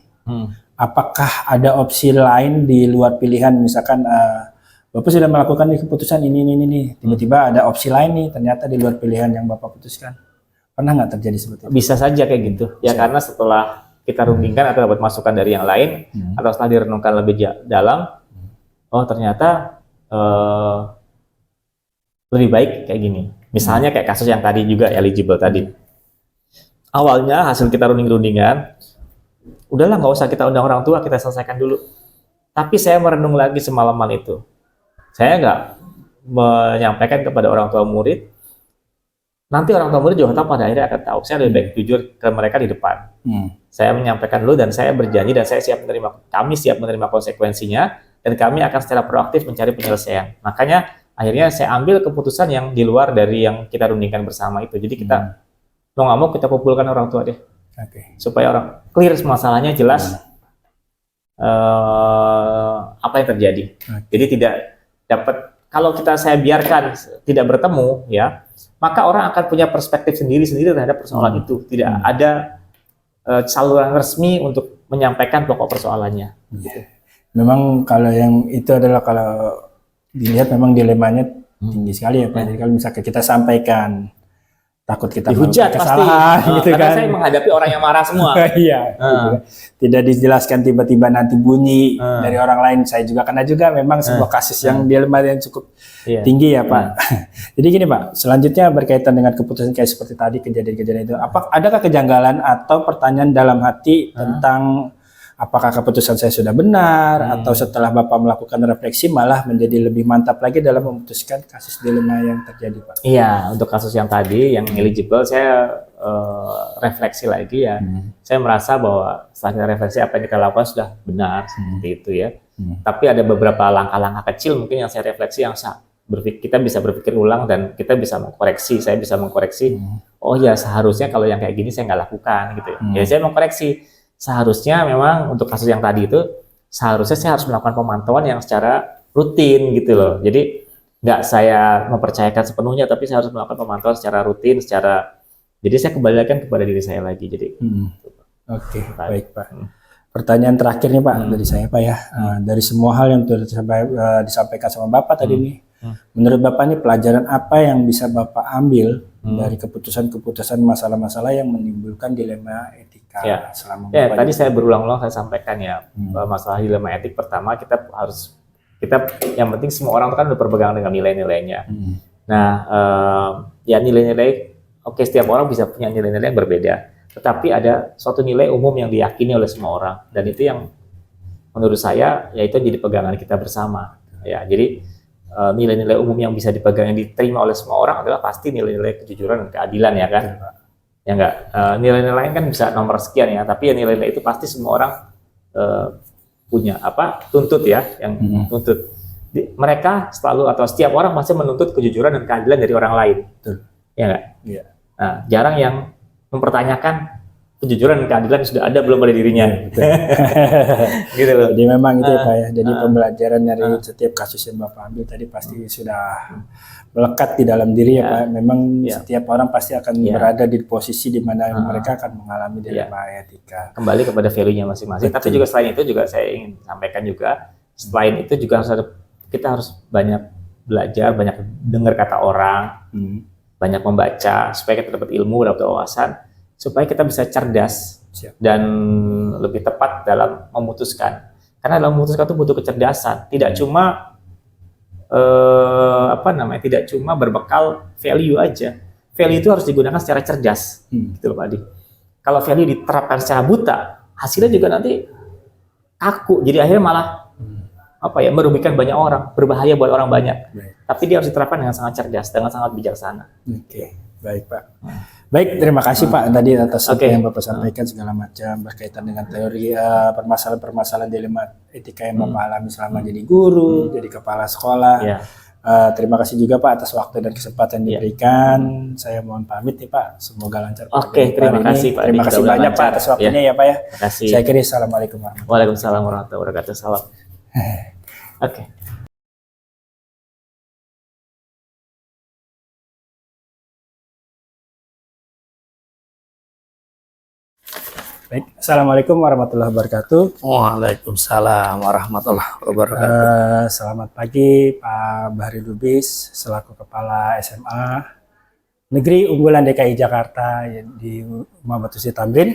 apakah ada opsi lain di luar pilihan? Misalkan Bapak sudah melakukan keputusan ini, tiba-tiba ada opsi lain nih, ternyata di luar pilihan yang Bapak putuskan. Pernah nggak terjadi seperti itu? Bisa saja kayak gitu. Ya karena setelah kita rundingkan atau dapat masukan dari yang lain, atau setelah direnungkan lebih dalam, oh ternyata lebih baik kayak gini. Misalnya kayak kasus yang tadi juga eligible tadi. Awalnya hasil kita rundingan, udahlah nggak usah kita undang orang tua, kita selesaikan dulu. Tapi saya merenung lagi semalaman itu. Saya nggak menyampaikan kepada orang tua murid. Nanti orang tua murid juga tahu, pada akhirnya akan tahu. Saya lebih baik jujur ke mereka di depan. Saya menyampaikan dulu, dan saya berjanji, dan saya siap kami siap menerima konsekuensinya, dan kami akan secara proaktif mencari penyelesaian. Makanya akhirnya saya ambil keputusan yang di luar dari yang kita rundingkan bersama itu. Jadi kita mau nggak mau kita kumpulkan orang tua deh, supaya orang clear masalahnya, jelas apa yang terjadi. Jadi tidak dapat, kalau saya biarkan tidak bertemu ya, maka orang akan punya perspektif sendiri-sendiri terhadap persoalan itu. Tidak ada saluran resmi untuk menyampaikan pokok persoalannya. Gitu. Memang kalau yang itu adalah, kalau dilihat memang dilemanya tinggi sekali ya Pak. Jadi kalau misalkan kita sampaikan, takut kita dihujat pasti, gitu karena kan. saya menghadapi orang yang marah semua. Iya. Gitu. Tidak dijelaskan, tiba-tiba nanti bunyi dari orang lain. Saya juga karena juga memang sebuah kasus yang dilema yang cukup tinggi ya Pak. Jadi gini Pak, selanjutnya berkaitan dengan keputusan kayak seperti tadi, kejadian-kejadian itu, adakah kejanggalan atau pertanyaan dalam hati tentang apakah keputusan saya sudah benar, atau setelah Bapak melakukan refleksi malah menjadi lebih mantap lagi dalam memutuskan kasus dilema yang terjadi Pak? Iya, untuk kasus yang tadi, yang eligible, saya refleksi lagi ya. Saya merasa bahwa setelah refleksi apa yang kita lakukan sudah benar, seperti itu ya. Tapi ada beberapa langkah-langkah kecil mungkin yang saya refleksi, yang kita bisa berpikir ulang, dan kita bisa mengkoreksi, saya bisa mengkoreksi, oh ya seharusnya kalau yang kayak gini saya nggak lakukan gitu ya. Ya saya mengkoreksi. Seharusnya memang untuk kasus yang tadi itu, seharusnya saya harus melakukan pemantauan yang secara rutin gitu loh. Jadi nggak saya mempercayakan sepenuhnya, tapi saya harus melakukan pemantauan secara rutin, jadi saya kembalikan kepada diri saya lagi. Jadi Oke, baik Pak. Pertanyaan terakhir nih Pak dari saya Pak ya. Dari semua hal yang sudah disampaikan sama Bapak tadi nih, menurut Bapak nih pelajaran apa yang bisa Bapak ambil dari keputusan-keputusan masalah-masalah yang menimbulkan dilema etika selama Bapak? Tadi saya berulang-ulang saya sampaikan ya, masalah dilema etik. Pertama kita yang penting semua orang kan berpegang dengan nilai-nilainya. Nah, ya nilai-nilai, oke, setiap orang bisa punya nilai-nilai yang berbeda. Tetapi ada suatu nilai umum yang diyakini oleh semua orang, dan itu yang menurut saya yaitu jadi pegangan kita bersama. Ya, jadi nilai-nilai umum yang bisa dipegang, yang diterima oleh semua orang adalah pasti nilai-nilai kejujuran dan keadilan ya kan. Ya enggak, nilai-nilai lain kan bisa nomor sekian ya, tapi ya nilai-nilai itu pasti semua orang punya tuntut ya, yang tuntut. Mereka selalu atau setiap orang pasti menuntut kejujuran dan keadilan dari orang lain. Betul. Ya nggak? Iya. Nah, jarang yang mempertanyakan kejujuran dan keadilan yang sudah ada belum pada dirinya. Betul. Gitu loh. Jadi memang itu ya Pak ya. Jadi pembelajaran dari setiap kasus yang Bapak ambil tadi pasti sudah melekat di dalam diri ya Pak. Memang setiap orang pasti akan berada di posisi di mana mereka akan mengalami dilema etika. Kembali kepada value-nya masing-masing. Tapi juga selain itu juga saya ingin sampaikan juga, selain itu juga kita harus banyak belajar, banyak dengar kata orang, banyak membaca supaya kita dapat ilmu, dapat wawasan, supaya kita bisa cerdas dan lebih tepat dalam memutuskan. Karena dalam memutuskan itu butuh kecerdasan, tidak cuma tidak cuma berbekal value aja. Value itu harus digunakan secara cerdas, gitu loh Pak Adi. Kalau value diterapkan secara buta, hasilnya juga nanti kaku. Jadi akhirnya malah merugikan banyak orang, berbahaya buat orang banyak. Tapi dia harus diterapkan dengan sangat cerdas, dengan sangat bijaksana. Oke, baik Pak. Baik, terima kasih Pak tadi atas apa yang Bapak sampaikan segala macam berkaitan dengan teori permasalahan-permasalahan dilema etika yang Bapak alami selama jadi guru, jadi kepala sekolah. Terima kasih juga Pak atas waktu dan kesempatan diberikan. Saya mohon pamit nih Pak. Semoga lancar. Oke, terima kasih Pak. Terima kasih banyak Pak atas waktunya ya Pak ya. Terima kasih. Saya kira assalamualaikum warahmatullahi wabarakatuh. Waalaikumsalam warahmatullahi wabarakatuh. Salam. Oke. Baik, assalamualaikum warahmatullahi wabarakatuh. Waalaikumsalam warahmatullahi wabarakatuh. Selamat pagi Pak Bahri Lubis selaku Kepala SMA Negeri Unggulan DKI Jakarta di Muhammad Husni Tamrin.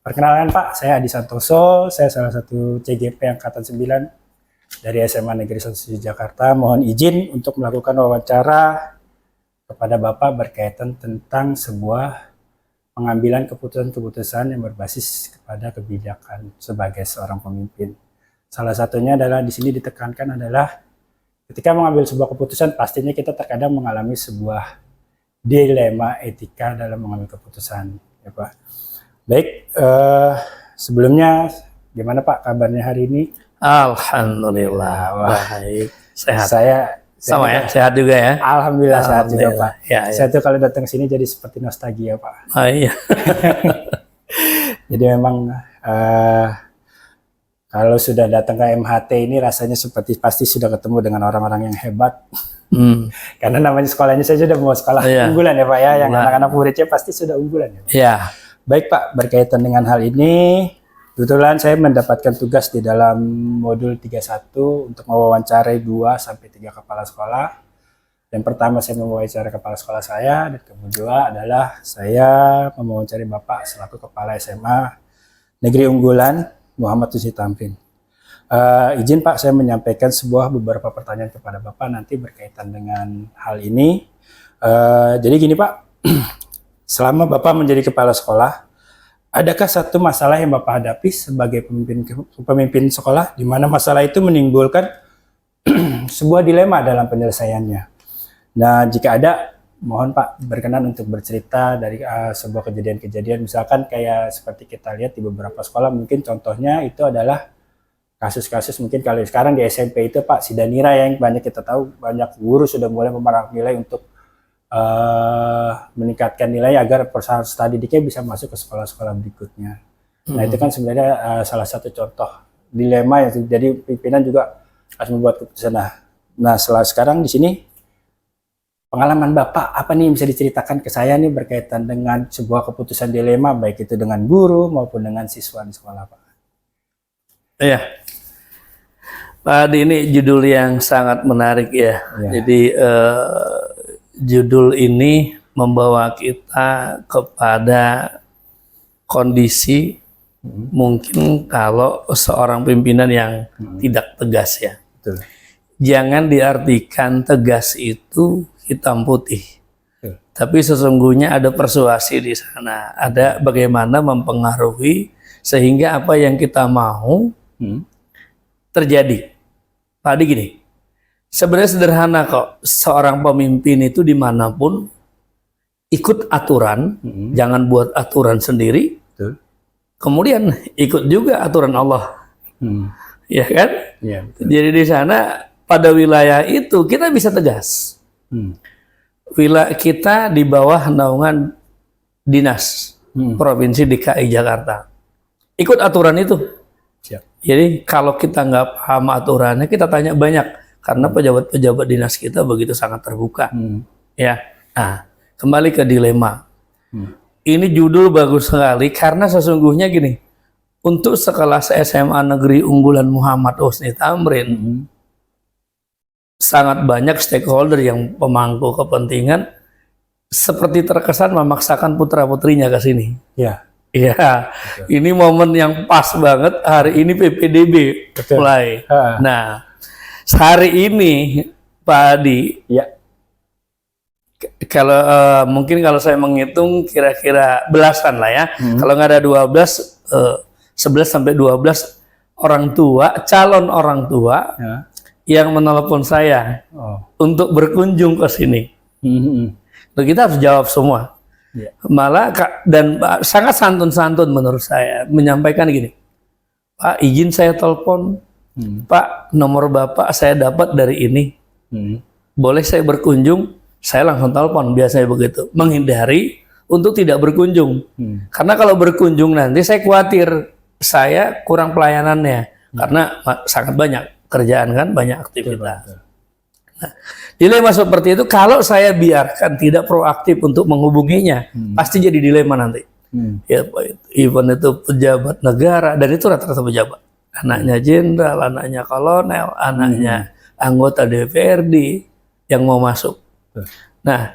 Perkenalkan Pak, saya Adi Santoso, saya salah satu CGP Angkatan 9 dari SMA Negeri 1 Jakarta. Mohon izin untuk melakukan wawancara kepada Bapak berkaitan tentang sebuah pengambilan keputusan-keputusan yang berbasis kepada kebijakan sebagai seorang pemimpin. Salah satunya adalah di sini ditekankan adalah ketika mengambil sebuah keputusan pastinya kita terkadang mengalami sebuah dilema etika dalam mengambil keputusan, ya Pak. Baik, sebelumnya gimana Pak kabarnya hari ini? Alhamdulillah, baik, sehat. Sama ya, sehat juga ya. Alhamdulillah sehat juga Pak. Ya. Saya tuh kalau datang sini jadi seperti nostalgia Pak. Oh iya. Jadi memang kalau sudah datang ke MHT ini rasanya seperti pasti sudah ketemu dengan orang-orang yang hebat. Karena namanya sekolahnya saya sudah mau sekolah unggulan ya Pak ya, yang anak-anak muridnya pasti sudah unggulan ya Pak. Iya. Baik Pak, berkaitan dengan hal ini, kebetulan saya mendapatkan tugas di dalam modul 31 untuk mewawancarai 2-3 kepala sekolah. Yang pertama saya mewawancarai kepala sekolah saya, dan kedua adalah saya mewawancarai Bapak selaku Kepala SMA Negeri Unggulan Muhammad Husni Tamrin. Izin Pak, saya menyampaikan beberapa pertanyaan kepada Bapak nanti berkaitan dengan hal ini. Jadi gini Pak, selama Bapak menjadi kepala sekolah, adakah satu masalah yang Bapak hadapi sebagai pemimpin sekolah di mana masalah itu menimbulkan sebuah dilema dalam penyelesaiannya? Nah, jika ada, mohon Pak berkenan untuk bercerita dari sebuah kejadian-kejadian, misalkan kayak seperti kita lihat di beberapa sekolah, mungkin contohnya itu adalah kasus-kasus mungkin kalau sekarang di SMP itu Pak Sidanira yang banyak kita tahu, banyak guru sudah mulai memarang nilai untuk meningkatkan nilai agar perusahaan studi diknya bisa masuk ke sekolah-sekolah berikutnya. Nah itu kan sebenarnya salah satu contoh dilema yang jadi pimpinan juga harus membuat keputusan. Nah sekarang di sini pengalaman Bapak apa nih yang bisa diceritakan ke saya nih berkaitan dengan sebuah keputusan dilema baik itu dengan guru maupun dengan siswa di sekolah Pak? Iya. Pak Adi, ini judul yang sangat menarik ya. Jadi judul ini membawa kita kepada kondisi mungkin kalau seorang pimpinan yang tidak tegas ya. Betul. Jangan diartikan tegas itu hitam putih. Tapi sesungguhnya ada persuasi di sana. Ada bagaimana mempengaruhi sehingga apa yang kita mau terjadi. Pak Adi gini, sebenarnya sederhana kok, seorang pemimpin itu dimanapun ikut aturan, jangan buat aturan sendiri. Betul. Kemudian ikut juga aturan Allah. ya kan? Iya, betul. Jadi di sana pada wilayah itu kita bisa tegas. Hmm. Wilayah kita di bawah naungan dinas Provinsi DKI Jakarta. Ikut aturan itu. Siap. Jadi kalau kita nggak paham aturannya, kita tanya banyak. Karena pejabat-pejabat dinas kita begitu sangat terbuka. Ya. Nah, kembali ke dilema. Ini judul bagus sekali karena sesungguhnya gini. Untuk sekelas SMA Negeri Unggulan Muhammad Husni Tamrin, sangat banyak stakeholder yang pemangku kepentingan seperti terkesan memaksakan putra-putrinya ke sini. Ya. Iya, ini momen yang pas banget hari ini PPDB Betul. mulai. Ah. Nah, hari ini Pak Adi, Ya. kalau mungkin kalau saya menghitung kira-kira belasan lah ya. Kalau nggak ada 12, 11 sampai 12 orang tua, calon orang tua Ya. yang menelepon saya Oh. untuk berkunjung ke sini. Nah, kita harus jawab semua. Ya. Malah dan sangat santun-santun menurut saya menyampaikan gini, Pak izin saya telepon, Pak nomor Bapak saya dapat dari ini, boleh saya berkunjung? Saya langsung telepon, biasanya begitu, menghindari untuk tidak berkunjung. Karena kalau berkunjung nanti saya khawatir saya kurang pelayanannya, karena sangat banyak kerjaan kan, banyak aktivitas. Nah, dilema seperti itu kalau saya biarkan tidak proaktif untuk menghubunginya, pasti jadi dilema nanti. Ya, even itu pejabat negara dan itu rata-rata pejabat, anaknya jenderal, anaknya kolonel, anaknya anggota DPRD yang mau masuk. Nah,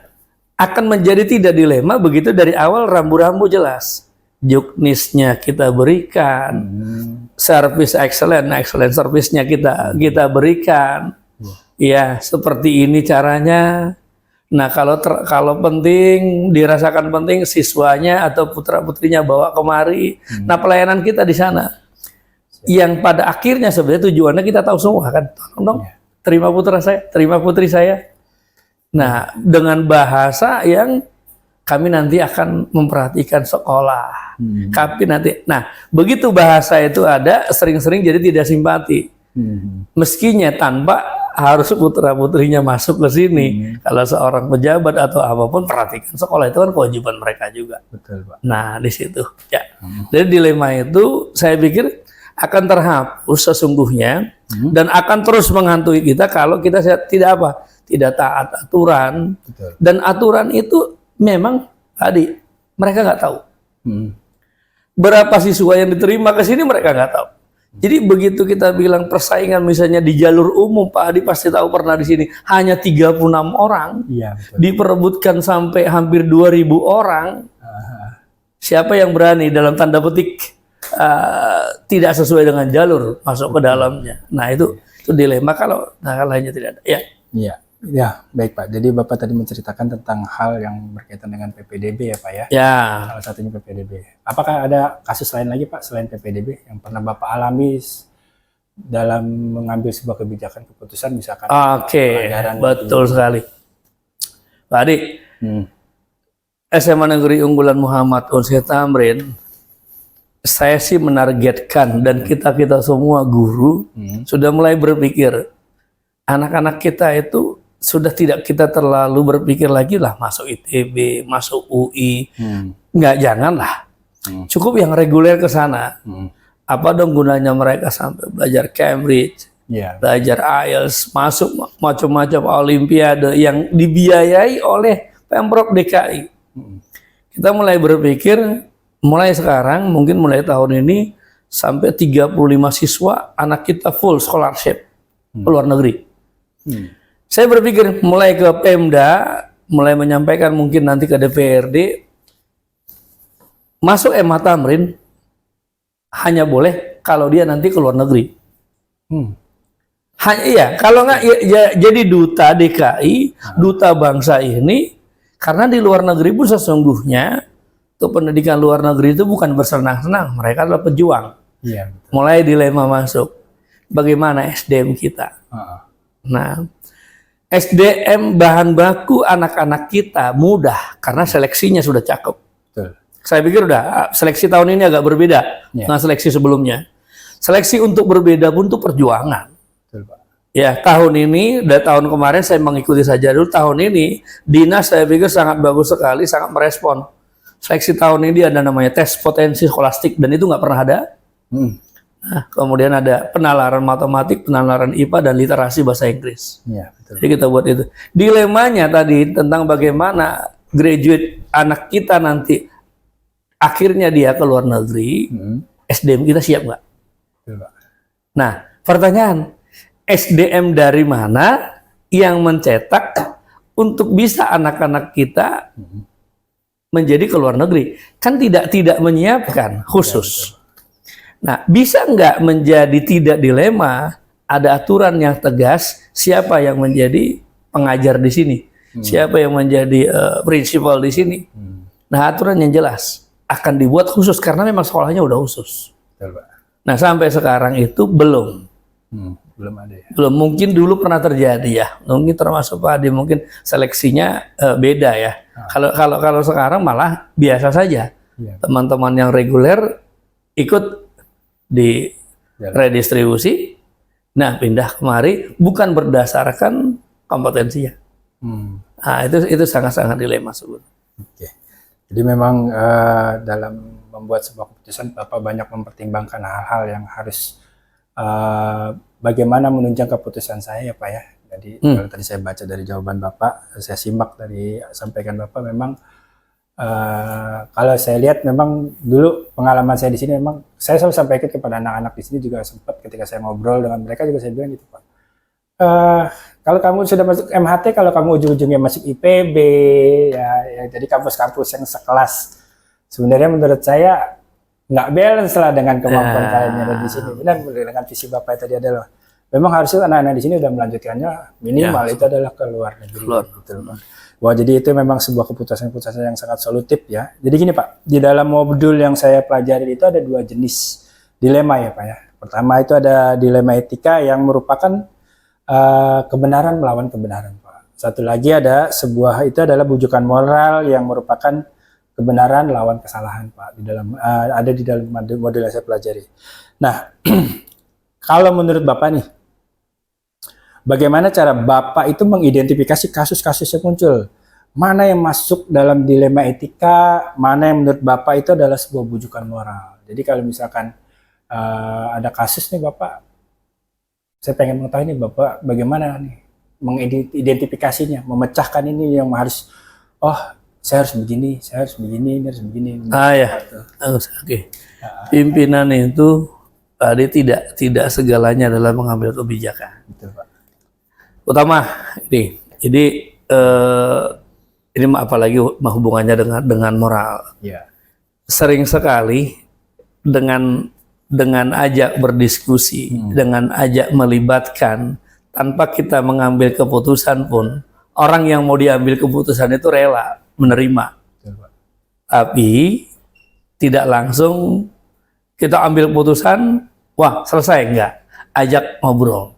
akan menjadi tidak dilema begitu dari awal rambu-rambu jelas. Juknisnya kita berikan, service excellent service-nya kita berikan. Ya, seperti ini caranya. Nah, kalau penting, dirasakan penting, siswanya atau putra-putrinya bawa kemari. Nah, pelayanan kita di sana. Yang pada akhirnya sebenarnya tujuannya kita tahu semua kan. Tolong dong, terima putra saya, terima putri saya. Nah, dengan bahasa yang kami nanti akan memperhatikan sekolah. Kami nanti, nah, begitu bahasa itu ada, sering-sering jadi tidak simpati. Meskinya tanpa harus putra-putrinya masuk ke sini. Kalau seorang pejabat atau apapun, perhatikan sekolah itu kan kewajiban mereka juga. Betul, Pak. Nah, di situ. Ya. Jadi dilema itu saya pikir akan terhapus sesungguhnya dan akan terus menghantui kita kalau kita tidak apa? Tidak taat aturan. Betul. Dan aturan itu memang tadi mereka nggak tahu. Berapa siswa yang diterima ke sini mereka nggak tahu. Jadi begitu kita bilang persaingan misalnya di jalur umum, Pak Adi pasti tahu pernah di sini hanya 36 orang, Iya, betul. diperebutkan sampai hampir 2.000 orang. Siapa yang berani dalam tanda petik tidak sesuai dengan jalur masuk ke dalamnya? Nah itu dilema kalau lainnya tidak ada. Ya. Iya. Ya, baik Pak. Jadi Bapak tadi menceritakan tentang hal yang berkaitan dengan PPDB ya Pak ya? Ya. Salah satunya PPDB. Apakah ada kasus lain lagi Pak selain PPDB yang pernah Bapak alami dalam mengambil sebuah kebijakan keputusan misalkan? Oke, pelanggaran betul sekali. Pak Adi, SMA Negeri Unggulan Muhammad Husni Tamrin, saya sih menargetkan dan kita semua guru sudah mulai berpikir anak-anak kita itu sudah tidak kita terlalu berpikir lagi lah masuk ITB, masuk UI, janganlah. Cukup yang reguler ke sana. Apa dong gunanya mereka sampai belajar Cambridge, belajar IELTS, masuk macam-macam olimpiade yang dibiayai oleh Pemprov DKI. Kita mulai berpikir, mulai sekarang, mungkin mulai tahun ini, sampai 35 siswa anak kita full scholarship ke luar negeri. Saya berpikir mulai ke Pemda, mulai menyampaikan mungkin nanti ke DPRD, masuk MH Tamrin hanya boleh kalau dia nanti ke luar negeri. Hanya iya, kalau nggak ya, jadi duta DKI, duta bangsa ini, karena di luar negeri pun sesungguhnya untuk pendidikan luar negeri itu bukan bersenang-senang, mereka adalah pejuang. Iya. Mulai dilema masuk, bagaimana SDM kita? Nah, SDM bahan baku anak-anak kita mudah karena seleksinya sudah cakep. Betul. Saya pikir udah seleksi tahun ini agak berbeda dengan seleksi sebelumnya. Seleksi untuk berbeda pun itu perjuangan. Betul, Pak. Ya, tahun ini dan tahun kemarin saya mengikuti saja dulu. Tahun ini dinas saya pikir sangat bagus sekali, sangat merespon. Seleksi tahun ini ada namanya tes potensi skolastik dan itu nggak pernah ada. Nah, kemudian ada penalaran matematik, penalaran IPA dan literasi bahasa Inggris. Iya, betul. Jadi kita buat itu. Dilemanya tadi tentang bagaimana graduate anak kita nanti akhirnya dia ke luar negeri, SDM kita siap nggak? Betul, Pak. Nah, pertanyaan, SDM dari mana yang mencetak untuk bisa anak-anak kita menjadi ke luar negeri? Kan tidak menyiapkan khusus. Nah, bisa nggak menjadi tidak dilema, ada aturan yang tegas siapa yang menjadi pengajar di sini, siapa yang menjadi prinsipal di sini. Nah, aturan yang jelas akan dibuat khusus karena memang sekolahnya udah khusus. Betul, Pak. Nah, sampai sekarang itu belum. Belum ada ya. Belum, mungkin dulu pernah terjadi ya. Mungkin termasuk Pak Adi, mungkin seleksinya beda ya. Kalau sekarang malah biasa saja. Iya. Teman-teman yang reguler ikut di redistribusi, nah pindah kemari bukan berdasarkan kompetensinya. Nah, itu sangat-sangat dilema sebetulnya. Oke. Jadi memang dalam membuat sebuah keputusan Bapak banyak mempertimbangkan hal-hal yang harus bagaimana menunjang keputusan saya ya Pak ya. Jadi kalau tadi saya baca dari jawaban Bapak, saya simak dari sampaikan Bapak, memang kalau saya lihat memang dulu pengalaman saya di sini, memang saya selalu sampaikan kepada anak-anak di sini juga, sempat ketika saya ngobrol dengan mereka juga saya bilang gitu Pak. Kalau kamu sudah masuk MHT, kalau kamu ujung-ujungnya masuk IPB ya jadi kampus-kampus yang sekelas, sebenarnya menurut saya nggak balance lah dengan kemampuan kalian yang ada di sini. Benar, dengan visi Bapak tadi adalah memang harusnya anak-anak di sini udah melanjutkannya minimal itu adalah ke luar negeri. Gitu, Pak. Wah, jadi itu memang sebuah keputusan-keputusan yang sangat solutif ya. Jadi gini Pak, di dalam modul yang saya pelajari itu ada 2 jenis dilema ya Pak ya. Pertama itu ada dilema etika yang merupakan kebenaran melawan kebenaran Pak. Satu lagi ada sebuah, itu adalah bujukan moral yang merupakan kebenaran lawan kesalahan Pak. Di dalam ada di dalam modul yang saya pelajari. Nah, kalau menurut Bapak nih, bagaimana cara Bapak itu mengidentifikasi kasus-kasus yang muncul? Mana yang masuk dalam dilema etika, mana yang menurut Bapak itu adalah sebuah bujukan moral. Jadi kalau misalkan ada kasus nih Bapak, saya pengen mengetahui nih Bapak bagaimana nih mengidentifikasinya, memecahkan ini yang harus, saya harus begini, saya harus begini, ini harus begini. Ya, oke. Pimpinan itu tidak segalanya adalah mengambil kebijakan. Betul Pak. Utama ini apalagi hubungannya dengan moral. Ya. Sering sekali dengan ajak berdiskusi, dengan ajak melibatkan, tanpa kita mengambil keputusan pun, orang yang mau diambil keputusan itu rela menerima. Betul, Pak. Tapi tidak langsung kita ambil keputusan, wah selesai, enggak. Ajak ngobrol.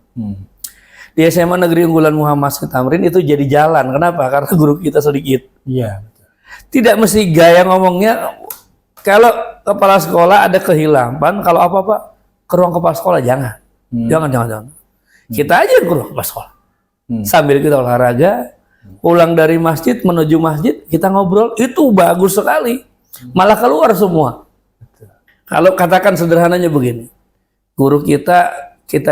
Di SMA Negeri Unggulan Muhammad Tamrin itu jadi jalan. Kenapa? Karena guru kita sedikit. Iya. Tidak mesti gaya ngomongnya. Kalau kepala sekolah ada kehilangan, kalau apa-apa ke ruang kepala sekolah jangan. Jangan. Kita aja ke ruang kepala sekolah. Sambil kita olahraga, pulang dari masjid menuju masjid, kita ngobrol, itu bagus sekali. Malah keluar semua. Kalau katakan sederhananya begini, guru kita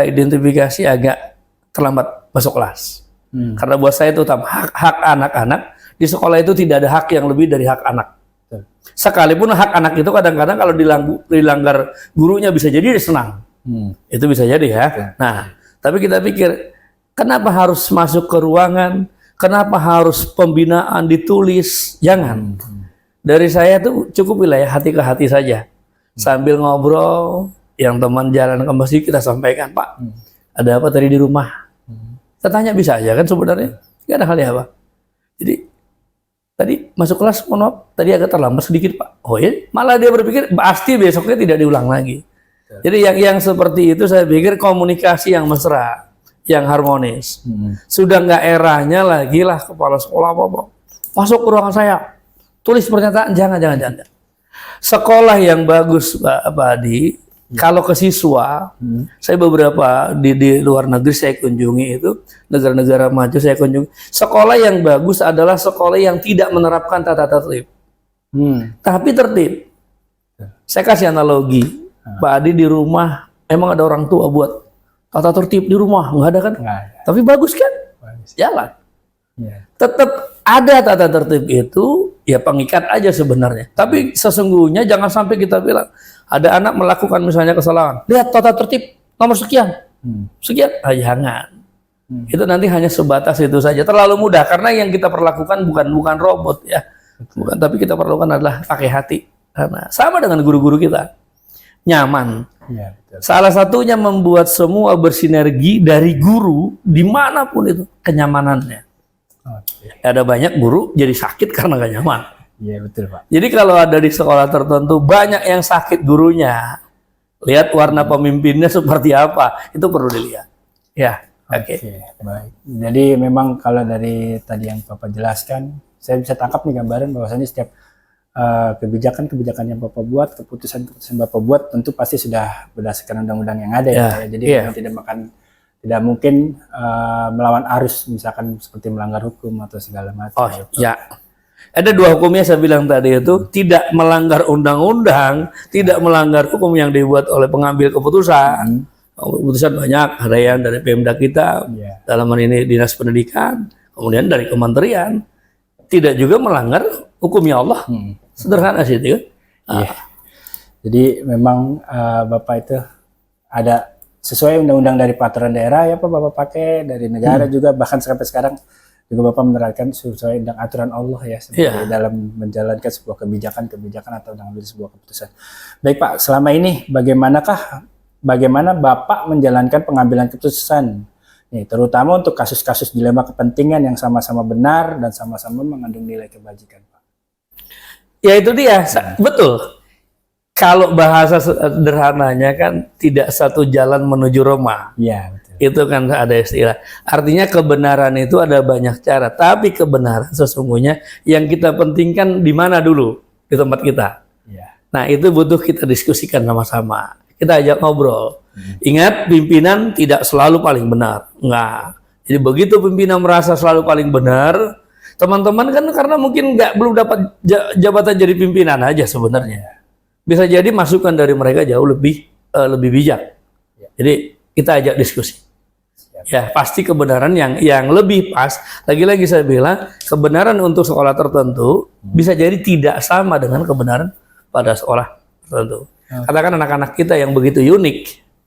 identifikasi agak terlambat masuk kelas. Karena buat saya itu utama hak anak-anak di sekolah itu tidak ada hak yang lebih dari hak anak. Sekalipun hak anak itu kadang-kadang kalau dilanggar gurunya bisa jadi dia senang. Itu bisa jadi ya. Nah, tapi kita pikir kenapa harus masuk ke ruangan? Kenapa harus pembinaan ditulis? Jangan. Dari saya tuh cukup wilayah hati ke hati saja. Sambil ngobrol, yang teman jalan ke masjid kita sampaikan, Pak, ada apa tadi di rumah? Kita tanya bisa aja kan sebenarnya. Gak ada hal ya apa. Jadi tadi masuk kelas, mohon maaf, tadi agak terlambat sedikit Pak. Oh ya, malah dia berpikir pasti besoknya tidak diulang lagi. Jadi yang seperti itu saya pikir komunikasi yang mesra, yang harmonis. Sudah nggak eranya lagi lah kepala sekolah apa-apa. Masuk ke ruangan saya, tulis pernyataan, jangan. Sekolah yang bagus Pak Adi, Kalau ke siswa, saya beberapa di luar negeri saya kunjungi itu, negara-negara maju saya kunjungi. Sekolah yang bagus adalah sekolah yang tidak menerapkan tata tertib, tapi tertib. Saya kasih analogi, Pak Adi di rumah, emang ada orang tua buat tata tertib di rumah? Nggak ada kan? Nggak ada. Tapi bagus kan? Jalan. Ya. Tetap ada tata tertib itu, ya pengikat aja sebenarnya. Tapi sesungguhnya jangan sampai kita bilang, ada anak melakukan misalnya kesalahan, lihat tata tertib nomor sekian, sekian, jangan. Itu nanti hanya sebatas itu saja, terlalu mudah karena yang kita perlakukan bukan robot ya, bukan, tapi kita perlukan adalah pakai hati. Karena sama dengan guru-guru kita, nyaman. Ya, betul. Salah satunya membuat semua bersinergi dari guru dimanapun itu kenyamanannya. Oke. Ada banyak guru jadi sakit karena gak nyaman. Iya betul Pak. Jadi kalau ada di sekolah tertentu banyak yang sakit gurunya, lihat warna pemimpinnya seperti apa, itu perlu dilihat. Ya, oke. Baik. Jadi memang kalau dari tadi yang Bapak jelaskan, saya bisa tangkap nih gambaran bahwasanya setiap kebijakan-kebijakan yang Bapak buat, keputusan-keputusan Bapak buat tentu pasti sudah berdasarkan undang-undang yang ada ya. Jadi memang tidak mungkin melawan arus, misalkan seperti melanggar hukum atau segala macam. Oh ya. Ada dua hukumnya saya bilang tadi itu, tidak melanggar undang-undang, tidak melanggar hukum yang dibuat oleh pengambil keputusan. Keputusan banyak, ada yang dari Pemda kita, dalam hal ini Dinas Pendidikan, kemudian dari Kementerian. Tidak juga melanggar hukumnya Allah. Sederhana sih itu. Jadi memang Bapak itu ada sesuai undang-undang dari peraturan daerah ya Pak, Bapak pakai dari negara juga, bahkan sampai sekarang juga Bapak menerapkan sesuai dengan aturan Allah ya, seperti dalam menjalankan sebuah kebijakan atau mengambil sebuah keputusan. Baik Pak, selama ini bagaimana Bapak menjalankan pengambilan keputusan, nih, terutama untuk kasus-kasus dilema kepentingan yang sama-sama benar dan sama-sama mengandung nilai kebajikan Pak? Ya itu dia, betul. Kalau bahasa sederhananya kan tidak satu jalan menuju Roma. Iya betul. Itu kan ada istilah. Artinya kebenaran itu ada banyak cara, tapi kebenaran sesungguhnya yang kita pentingkan di mana dulu, di tempat kita. Nah itu butuh kita diskusikan sama-sama. Kita ajak ngobrol. Ingat, pimpinan tidak selalu paling benar. Enggak. Jadi begitu pimpinan merasa selalu paling benar, teman-teman kan karena mungkin belum dapat jabatan jadi pimpinan aja sebenarnya. Bisa jadi masukan dari mereka jauh lebih bijak. Jadi kita ajak diskusi. Ya pasti kebenaran yang lebih pas. Lagi-lagi saya bilang kebenaran untuk sekolah tertentu bisa jadi tidak sama dengan kebenaran pada sekolah tertentu. Katakan anak-anak kita yang begitu unik.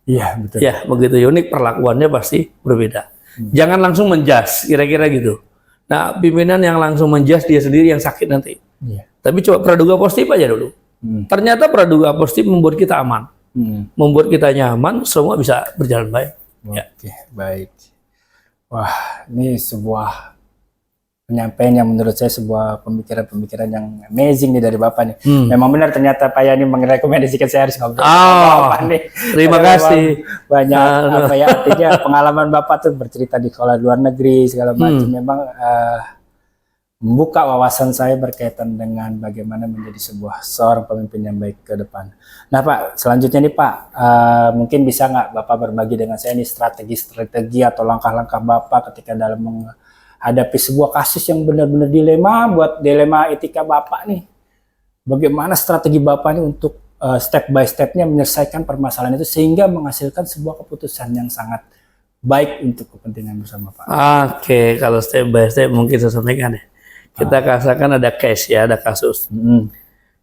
Iya betul. Ya begitu unik, perlakuannya pasti berbeda. Jangan langsung menjas, kira-kira gitu. Nah pimpinan yang langsung menjas dia sendiri yang sakit nanti. Tapi coba praduga positif aja dulu. Ternyata praduga positif membuat kita aman, membuat kita nyaman, semua bisa berjalan baik. Oke, baik. Wah, ini sebuah penyampaian yang menurut saya sebuah pemikiran-pemikiran yang amazing nih dari Bapak nih. Memang benar ternyata Pak Yani merekomendasikan saya harus ngobrol sama Bapak nih. Terima kasih. Banyak apa ya, artinya pengalaman Bapak tuh bercerita di sekolah luar negeri segala macam. Memang membuka wawasan saya berkaitan dengan bagaimana menjadi seorang pemimpin yang baik ke depan. Nah Pak, selanjutnya nih Pak, mungkin bisa nggak Bapak berbagi dengan saya nih strategi atau langkah-langkah Bapak ketika dalam menghadapi sebuah kasus yang benar-benar dilema etika Bapak nih. Bagaimana strategi Bapak nih untuk step by stepnya menyelesaikan permasalahan itu sehingga menghasilkan sebuah keputusan yang sangat baik untuk kepentingan bersama Pak. Oke, kalau step by step mungkin saya sampaikan ya. Kita katakan ada case ya, ada kasus.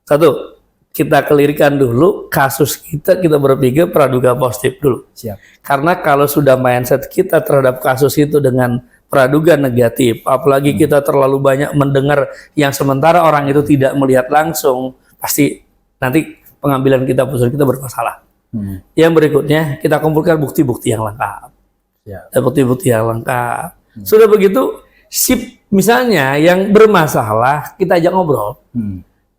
Satu, kita kelirikan dulu kasus kita berpikir praduga positif dulu. Siap. Karena kalau sudah mindset kita terhadap kasus itu dengan praduga negatif, apalagi kita terlalu banyak mendengar yang sementara orang itu tidak melihat langsung, pasti nanti pengambilan keputusan kita bermasalah. Yang berikutnya, kita kumpulkan bukti-bukti yang lengkap. Bukti-bukti yang lengkap. Sudah begitu, misalnya yang bermasalah kita ajak ngobrol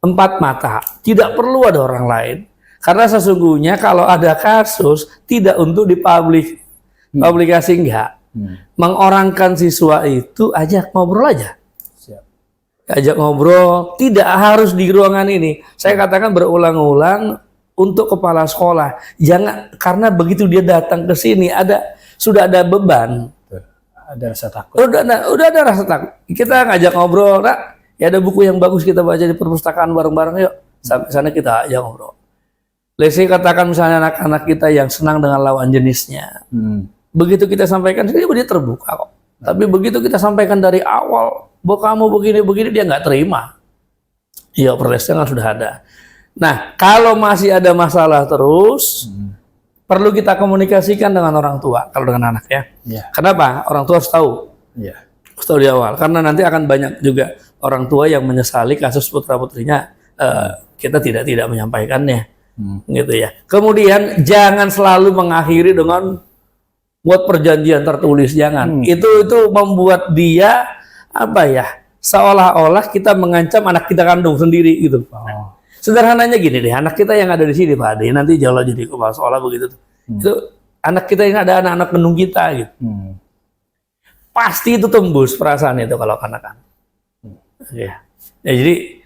4 mata, tidak perlu ada orang lain, karena sesungguhnya kalau ada kasus tidak untuk publikasi enggak, mengorangkan siswa itu ajak ngobrol aja. Ajak ngobrol, tidak harus di ruangan ini. Saya katakan berulang-ulang, untuk kepala sekolah, jangan karena begitu dia datang ke sini sudah ada beban, Ada rasa takut. udah ada rasa takut. Kita ngajak ngobrol, Nak, ya ada buku yang bagus kita baca di perpustakaan bareng-bareng yuk. Sampai sana kita ajak ngobrol. Lesi katakan misalnya anak-anak kita yang senang dengan lawan jenisnya. Begitu kita sampaikan, dia terbuka kok. Tapi begitu kita sampaikan dari awal, bahwa kamu begini-begini, dia nggak terima. Iya, protesnya kan sudah ada. Nah, kalau masih ada masalah terus, perlu kita komunikasikan dengan orang tua, kalau dengan anak ya. Iya. Kenapa? Orang tua harus tahu. Iya. Harus tahu di awal. Karena nanti akan banyak juga orang tua yang menyesali kasus putra-putrinya kita tidak menyampaikannya. Gitu ya. Kemudian jangan selalu mengakhiri dengan buat perjanjian tertulis, jangan. Itu membuat dia apa ya? Seolah-olah kita mengancam anak kita kandung sendiri gitu. Sederhananya gini deh, anak kita yang ada di sini Pak Ade, nanti jauh jadi kepala sekolah begitu. Itu anak kita ini ada anak-anak kandung kita gitu. Pasti itu tembus perasaan itu kalau kanak-kanak. Ya, jadi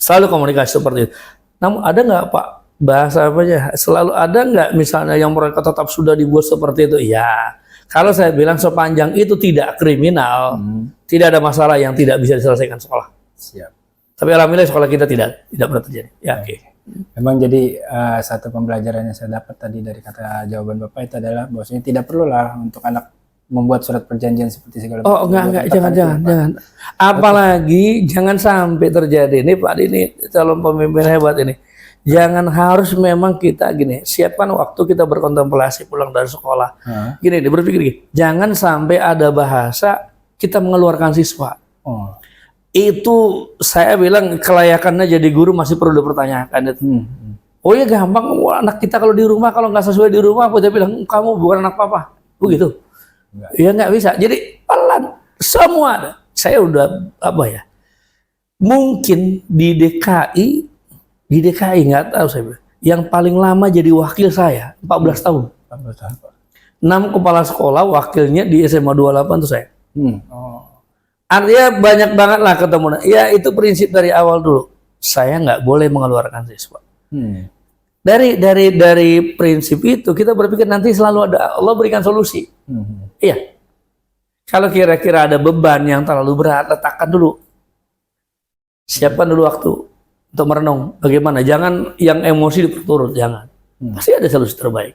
selalu komunikasi seperti itu. Namun ada nggak Pak bahasa apa ya? Selalu ada nggak misalnya yang mereka tetap sudah dibuat seperti itu? Ya, kalau saya bilang sepanjang itu tidak kriminal, tidak ada masalah yang tidak bisa diselesaikan sekolah. Siap. Tapi alhamdulillah sekolah kita tidak pernah terjadi. Ya, oke. Memang jadi satu pembelajaran yang saya dapat tadi dari kata jawaban Bapak itu adalah bahwasanya tidak perlulah untuk anak membuat surat perjanjian seperti segala Oh, enggak, jangan. Apalagi jangan sampai terjadi ini Pak, ini calon pemimpin hebat ini. Jangan harus memang kita gini, siapkan waktu kita berkontemplasi pulang dari sekolah. Gini, berpikir gini, jangan sampai ada bahasa kita mengeluarkan siswa. Itu saya bilang kelayakannya jadi guru masih perlu dipertanyakan itu. Oh ya gampang, anak kita kalau di rumah kalau nggak sesuai di rumah, aku bilang kamu bukan anak papa, begitu. Ya nggak bisa. Jadi pelan semua ada. Saya udah apa ya? Mungkin di DKI nggak tahu saya bilang. Yang paling lama jadi wakil saya 14 tahun. 6 kepala sekolah wakilnya di SMA 28 tuh saya. Artinya banyak banget lah ketemu. Ya itu prinsip dari awal dulu. Saya nggak boleh mengeluarkan siswa. Dari prinsip itu kita berpikir nanti selalu ada Allah berikan solusi. Iya. Kalau kira-kira ada beban yang terlalu berat, letakkan dulu. Siapkan dulu waktu untuk merenung. Bagaimana? Jangan yang emosi diperturut, jangan. Pasti ada solusi terbaik.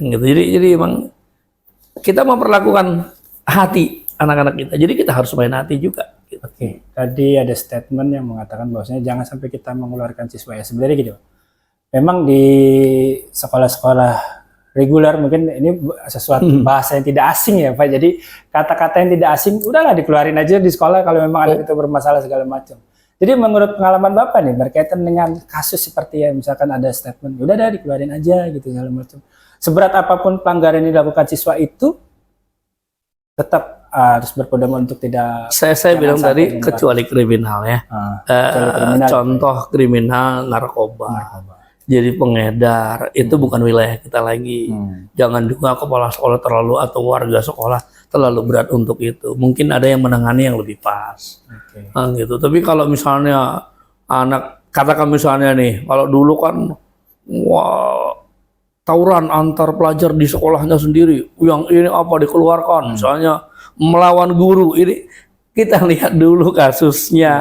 Gitu. Jadi emang kita memperlakukan hati anak-anak kita. Jadi kita harus main hati juga. Gitu. Oke. Tadi ada statement yang mengatakan bahwasanya jangan sampai kita mengeluarkan siswa ya. Sebenarnya gitu. Memang di sekolah-sekolah reguler mungkin ini sesuatu bahasa yang tidak asing ya Pak. Jadi kata-kata yang tidak asing udahlah dikeluarin aja di sekolah kalau memang ada itu bermasalah segala macam. Jadi menurut pengalaman Bapak nih berkaitan dengan kasus seperti ya misalkan ada statement udah dikeluarin aja gitu segala macam. Seberat apapun pelanggaran yang dilakukan siswa itu tetap harus berpedoman untuk tidak. Saya bilang tadi kecuali kriminal ya. Contoh kriminal narkoba. Jadi pengedar itu bukan wilayah kita lagi. Jangan juga kepala sekolah terlalu atau warga sekolah terlalu berat untuk itu. Mungkin ada yang menangani yang lebih pas. Gitu. Tapi kalau misalnya anak katakan misalnya nih, kalau dulu kan tawuran antar pelajar di sekolahnya sendiri, yang ini apa dikeluarkan, misalnya melawan guru, ini kita lihat dulu kasusnya,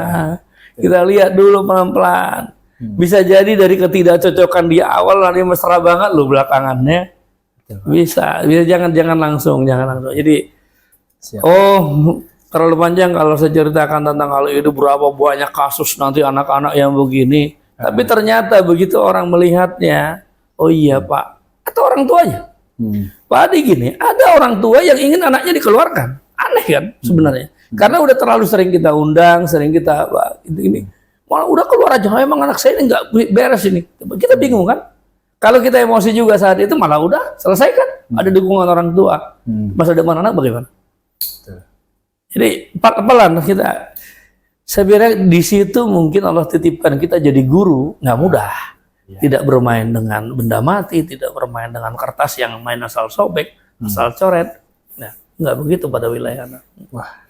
kita lihat dulu pelan-pelan. Bisa jadi dari ketidakcocokan di awal nanti mesra banget lo belakangannya. Bisa jangan langsung. Jadi terlalu panjang kalau saya ceritakan tentang hal itu berapa banyak kasus nanti anak-anak yang begini. Tapi ternyata begitu orang melihatnya, oh iya Pak, atau orang tuanya. Pak Adi gini, ada orang tua yang ingin anaknya dikeluarkan. Aneh kan sebenarnya. Karena udah terlalu sering kita undang, sering kita ini. Malah udah keluar aja, emang anak saya ini nggak beres ini. Kita bingung kan? Kalau kita emosi juga saat itu malah udah selesaikan. Ada dukungan orang tua. Masa depan anak bagaimana? Jadi pelan kita. Saya kira di situ mungkin Allah titipkan kita jadi guru nggak mudah. Tidak bermain dengan benda mati, tidak bermain dengan kertas yang main asal sobek, asal coret. Nah, nggak begitu pada wilayah anak. Wah.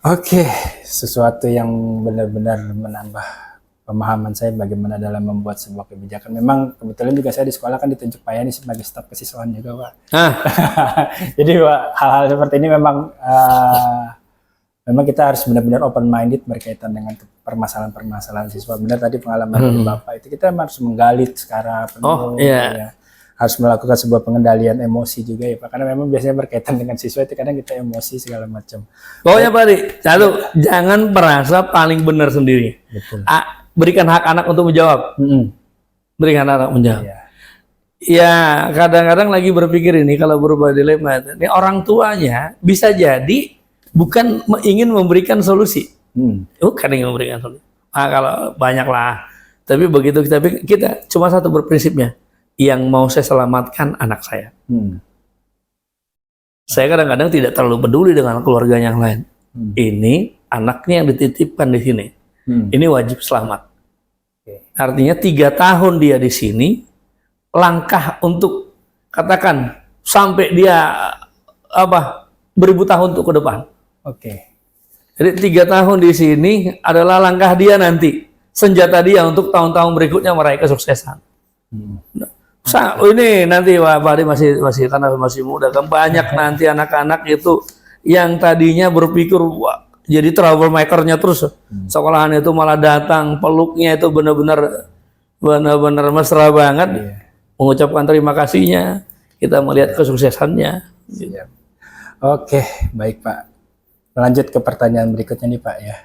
Oke, sesuatu yang benar-benar menambah pemahaman saya bagaimana dalam membuat sebuah kebijakan. Memang kebetulan juga saya di sekolah kan ditunjuk Pak Yani sebagai staf kesiswaan juga Pak. Jadi Pak, hal-hal seperti ini memang kita harus benar-benar open minded berkaitan dengan permasalahan-permasalahan siswa. Benar tadi pengalaman dari Bapak itu kita harus menggali secara penuh, ya. Harus melakukan sebuah pengendalian emosi juga ya Pak. Karena memang biasanya berkaitan dengan siswa itu kadang kita emosi segala macam. Pokoknya Pak Adi, satu, jangan merasa paling benar sendiri. Betul. Berikan hak anak untuk menjawab. Berikan anak menjawab. Iya. Ya kadang-kadang lagi berpikir ini kalau berubah dilema, ini orang tuanya bisa jadi bukan ingin memberikan solusi, bukan ingin memberikan solusi. Kalau banyak lah, tapi begitu kita cuma satu berprinsipnya, yang mau saya selamatkan anak saya. Saya kadang-kadang tidak terlalu peduli dengan keluarga yang lain. Ini anaknya yang dititipkan di sini, ini wajib selamat. Artinya 3 tahun dia di sini, langkah untuk katakan sampai dia beribu tahun untuk ke depan. Jadi 3 tahun di sini adalah langkah dia nanti, senjata dia untuk tahun-tahun berikutnya meraih kesuksesan. Ini nanti Pak Adi masih karena masih muda kan, banyak nanti anak-anak itu yang tadinya berpikir wah, jadi troublemaker-nya terus, sekolahan itu malah datang peluknya itu benar-benar mesra banget. Mengucapkan terima kasihnya, kita melihat kesuksesannya. Oke, baik Pak. Lanjut ke pertanyaan berikutnya nih Pak ya.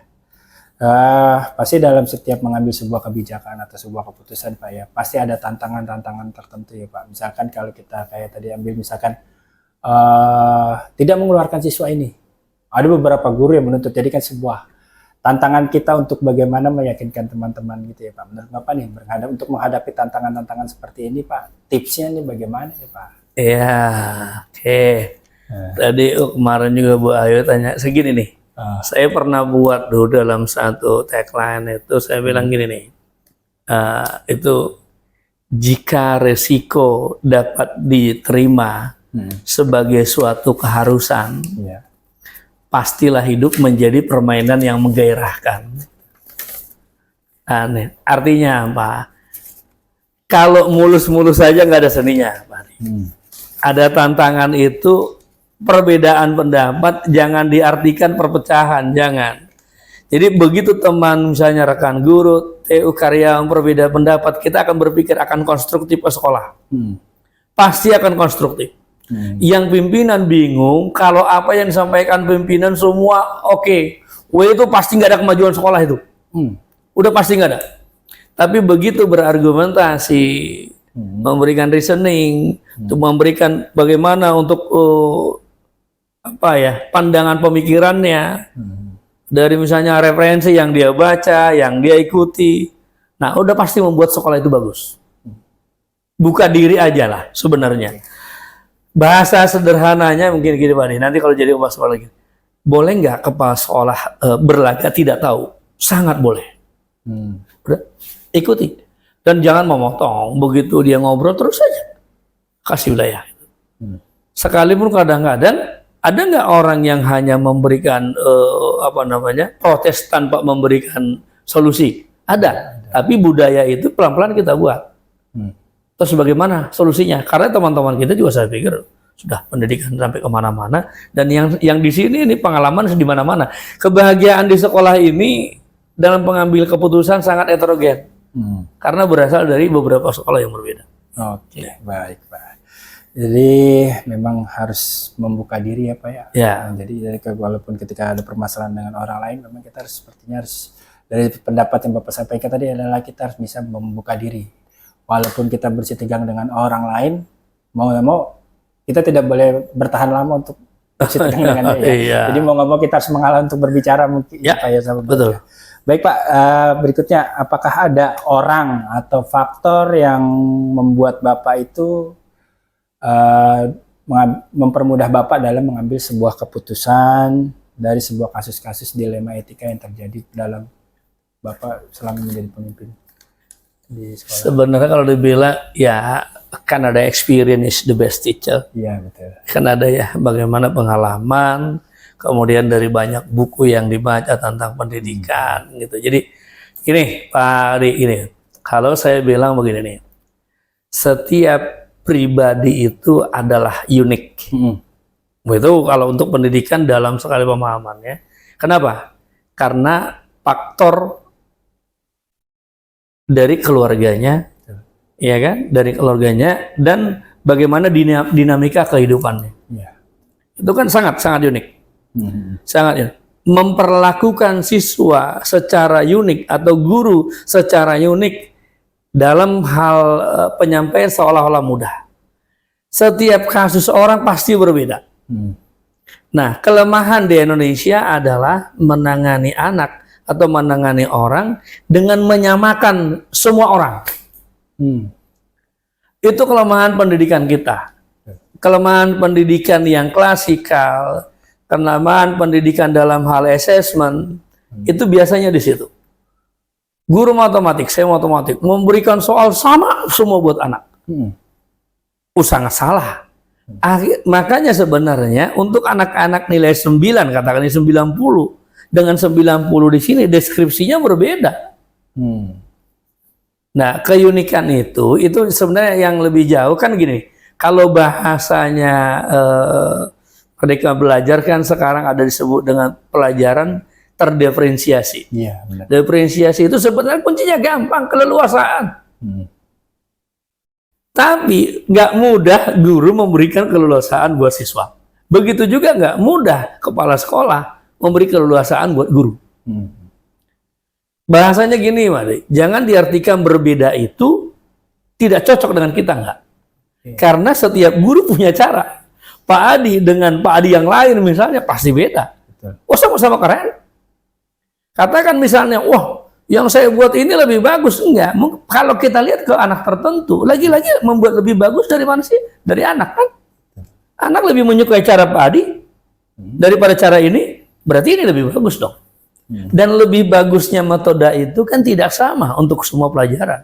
Pasti dalam setiap mengambil sebuah kebijakan atau sebuah keputusan Pak ya, pasti ada tantangan-tantangan tertentu ya Pak. Misalkan kalau kita kayak tadi ambil misalkan tidak mengeluarkan siswa ini. Ada beberapa guru yang menuntut, jadi kan sebuah tantangan kita untuk bagaimana meyakinkan teman-teman gitu ya Pak. Menurut Bapak nih, untuk menghadapi tantangan-tantangan seperti ini Pak, tipsnya nih bagaimana ya Pak? Iya, oke. Tadi kemarin juga Bu Ayu tanya segini nih. Saya pernah buat dulu dalam satu tagline itu, saya bilang gini nih. Itu jika resiko dapat diterima sebagai suatu keharusan, pastilah hidup menjadi permainan yang menggairahkan. Aneh. Artinya apa? Kalau mulus-mulus saja nggak ada seninya, Pak. Ada tantangan itu, perbedaan pendapat jangan diartikan perpecahan, jangan. Jadi begitu teman misalnya rekan guru, TU karyawan berbeda pendapat, kita akan berpikir akan konstruktif ke sekolah. Pasti akan konstruktif. Yang pimpinan bingung kalau apa yang disampaikan pimpinan semua oke. itu pasti nggak ada kemajuan sekolah itu. Udah pasti nggak ada. Tapi begitu berargumentasi, memberikan reasoning, untuk memberikan bagaimana untuk pandangan pemikirannya, dari misalnya referensi yang dia baca, yang dia ikuti, nah udah pasti membuat sekolah itu bagus. Buka diri aja lah sebenarnya. Bahasa sederhananya mungkin gini Pak, nanti kalau jadi kepala sekolah lagi, boleh nggak kepala sekolah berlaga tidak tahu? Sangat boleh. Udah, ikuti. Dan jangan memotong, begitu dia ngobrol terus saja. Kasih wilayah. Sekalipun kadang-kadang, ada nggak orang yang hanya memberikan protes tanpa memberikan solusi? Ada. Tapi budaya itu pelan-pelan kita buat. Terus bagaimana solusinya? Karena teman-teman kita juga saya pikir sudah pendidikan sampai kemana-mana, dan yang di sini ini pengalaman di mana-mana. Kebahagiaan di sekolah ini dalam pengambil keputusan sangat heterogen, karena berasal dari beberapa sekolah yang berbeda. Oke, baik Pak. Jadi memang harus membuka diri ya Pak ya. Jadi walaupun ketika ada permasalahan dengan orang lain, memang kita harus sepertinya harus, dari pendapat yang Bapak sampaikan tadi adalah kita harus bisa membuka diri. Walaupun kita bersitegang dengan orang lain, mau nggak mau kita tidak boleh bertahan lama untuk bersitegang dengan dia. Jadi mau nggak mau kita harus mengalah untuk berbicara mungkin. Betul. Baik Pak, berikutnya apakah ada orang atau faktor yang membuat Bapak itu mempermudah Bapak dalam mengambil sebuah keputusan dari sebuah kasus-kasus dilema etika yang terjadi dalam Bapak selama menjadi pemimpin di sekolah? Sebenarnya kalau dibilang ya kan ada experience is the best teacher. Iya betul. Kan ada ya bagaimana pengalaman, kemudian dari banyak buku yang dibaca tentang pendidikan gitu. Jadi Ini Pak Adi, ini kalau saya bilang begini nih, setiap pribadi itu adalah unik. Itu kalau untuk pendidikan dalam sekali pemahamannya. Kenapa? Karena faktor dari keluarganya, ya kan? Dari keluarganya dan bagaimana dinamika kehidupannya. Itu kan sangat unik. Sangat unik. Memperlakukan siswa secara unik atau guru secara unik dalam hal penyampaian seolah-olah mudah. Setiap kasus orang pasti berbeda. Nah, kelemahan di Indonesia adalah menangani anak atau menangani orang dengan menyamakan semua orang. Itu kelemahan pendidikan kita. Kelemahan pendidikan yang klasikal, kelemahan pendidikan dalam hal assessment, itu biasanya di situ. Guru matematik, saya matematik, memberikan soal sama semua buat anak. Sangat salah. Makanya sebenarnya untuk anak-anak nilai 9, katakan 90, dengan 90 di sini deskripsinya berbeda. Nah, keunikan itu sebenarnya yang lebih jauh kan gini. Kalau bahasanya Merdeka Belajar kan sekarang ada disebut dengan pelajaran terdiferensiasi. Iya, benar. Diferensiasi itu sebenarnya kuncinya gampang, keleluasaan. Tapi nggak mudah guru memberikan keleluasaan buat siswa. Begitu juga nggak mudah kepala sekolah memberi keleluasaan buat guru. Bahasanya gini, Mari, jangan diartikan berbeda itu tidak cocok dengan kita, enggak. Karena setiap guru punya cara. Pak Adi dengan Pak Adi yang lain misalnya pasti beda. Oh, sama-sama keren. Katakan misalnya, wah, yang saya buat ini lebih bagus. Enggak. Kalau kita lihat ke anak tertentu, lagi-lagi membuat lebih bagus dari mana sih? Dari anak kan? Anak lebih menyukai cara Pak Adi daripada cara ini, berarti ini lebih bagus dong. Dan lebih bagusnya metode itu kan tidak sama untuk semua pelajaran.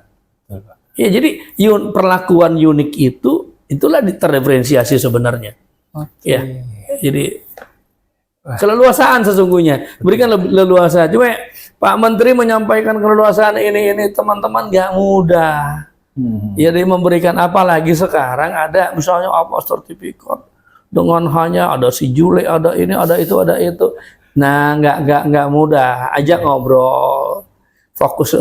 Ya, jadi perlakuan unik itulah terdiferensiasi sebenarnya. Ya, jadi keleluasaan sesungguhnya berikan leluasa. Cuma Pak Menteri menyampaikan keleluasaan ini teman-teman nggak mudah. Jadi memberikan, apalagi sekarang ada misalnya apa sertifikat dengan hanya ada si Jule, ada ini, ada itu. Nah, nggak mudah. Ajak ngobrol, fokus